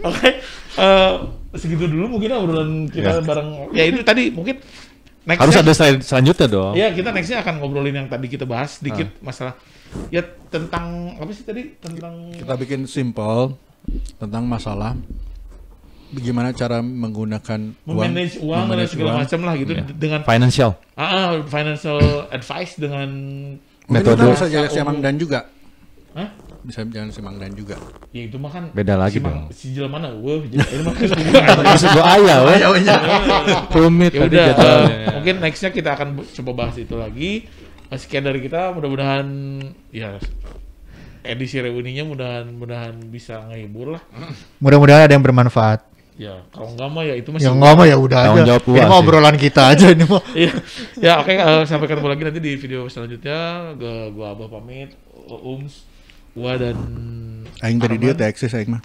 Oke, segitu dulu mungkin obrolan kita bareng. Ya itu tadi mungkin next harus ada selanjutnya dong. Iya, kita nextnya akan ngobrolin yang tadi kita bahas sedikit masalah ya tentang apa sih tadi tentang kita bikin simple tentang masalah bagaimana cara menggunakan manage uang dan segala macam lah gitu dengan financial advice dengan metode saja si Mangdan juga. jangan si Mangdan juga. Ya itu mah kan Beda lagi si jelema mana? Wah, ini mah Maksud gua ayah weh. Rumit ya tadi udah, jadwalnya. mungkin nextnya kita akan coba bahas itu lagi. Sekian dari kita, mudah-mudahan ya edisi reuninya mudah-mudahan bisa ngehibur lah. Mudah-mudahan ada yang bermanfaat. Ya kalau enggak mah ya itu masih. Yang enggak mah ya udah Tanggung aja. jawab Ini gua mah sih. obrolan kita aja ini mah. Iya. Ya oke, sampai ketemu lagi nanti di video selanjutnya. Gua Abah pamit, Ums, gua dan Aing dari dia Arman. teh eksis aing mah.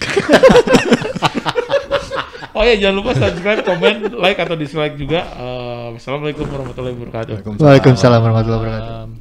Oh ya, jangan lupa subscribe, komen, like atau dislike juga. Wassalamualaikum warahmatullahi wabarakatuh. Waalaikumsalam warahmatullahi wabarakatuh.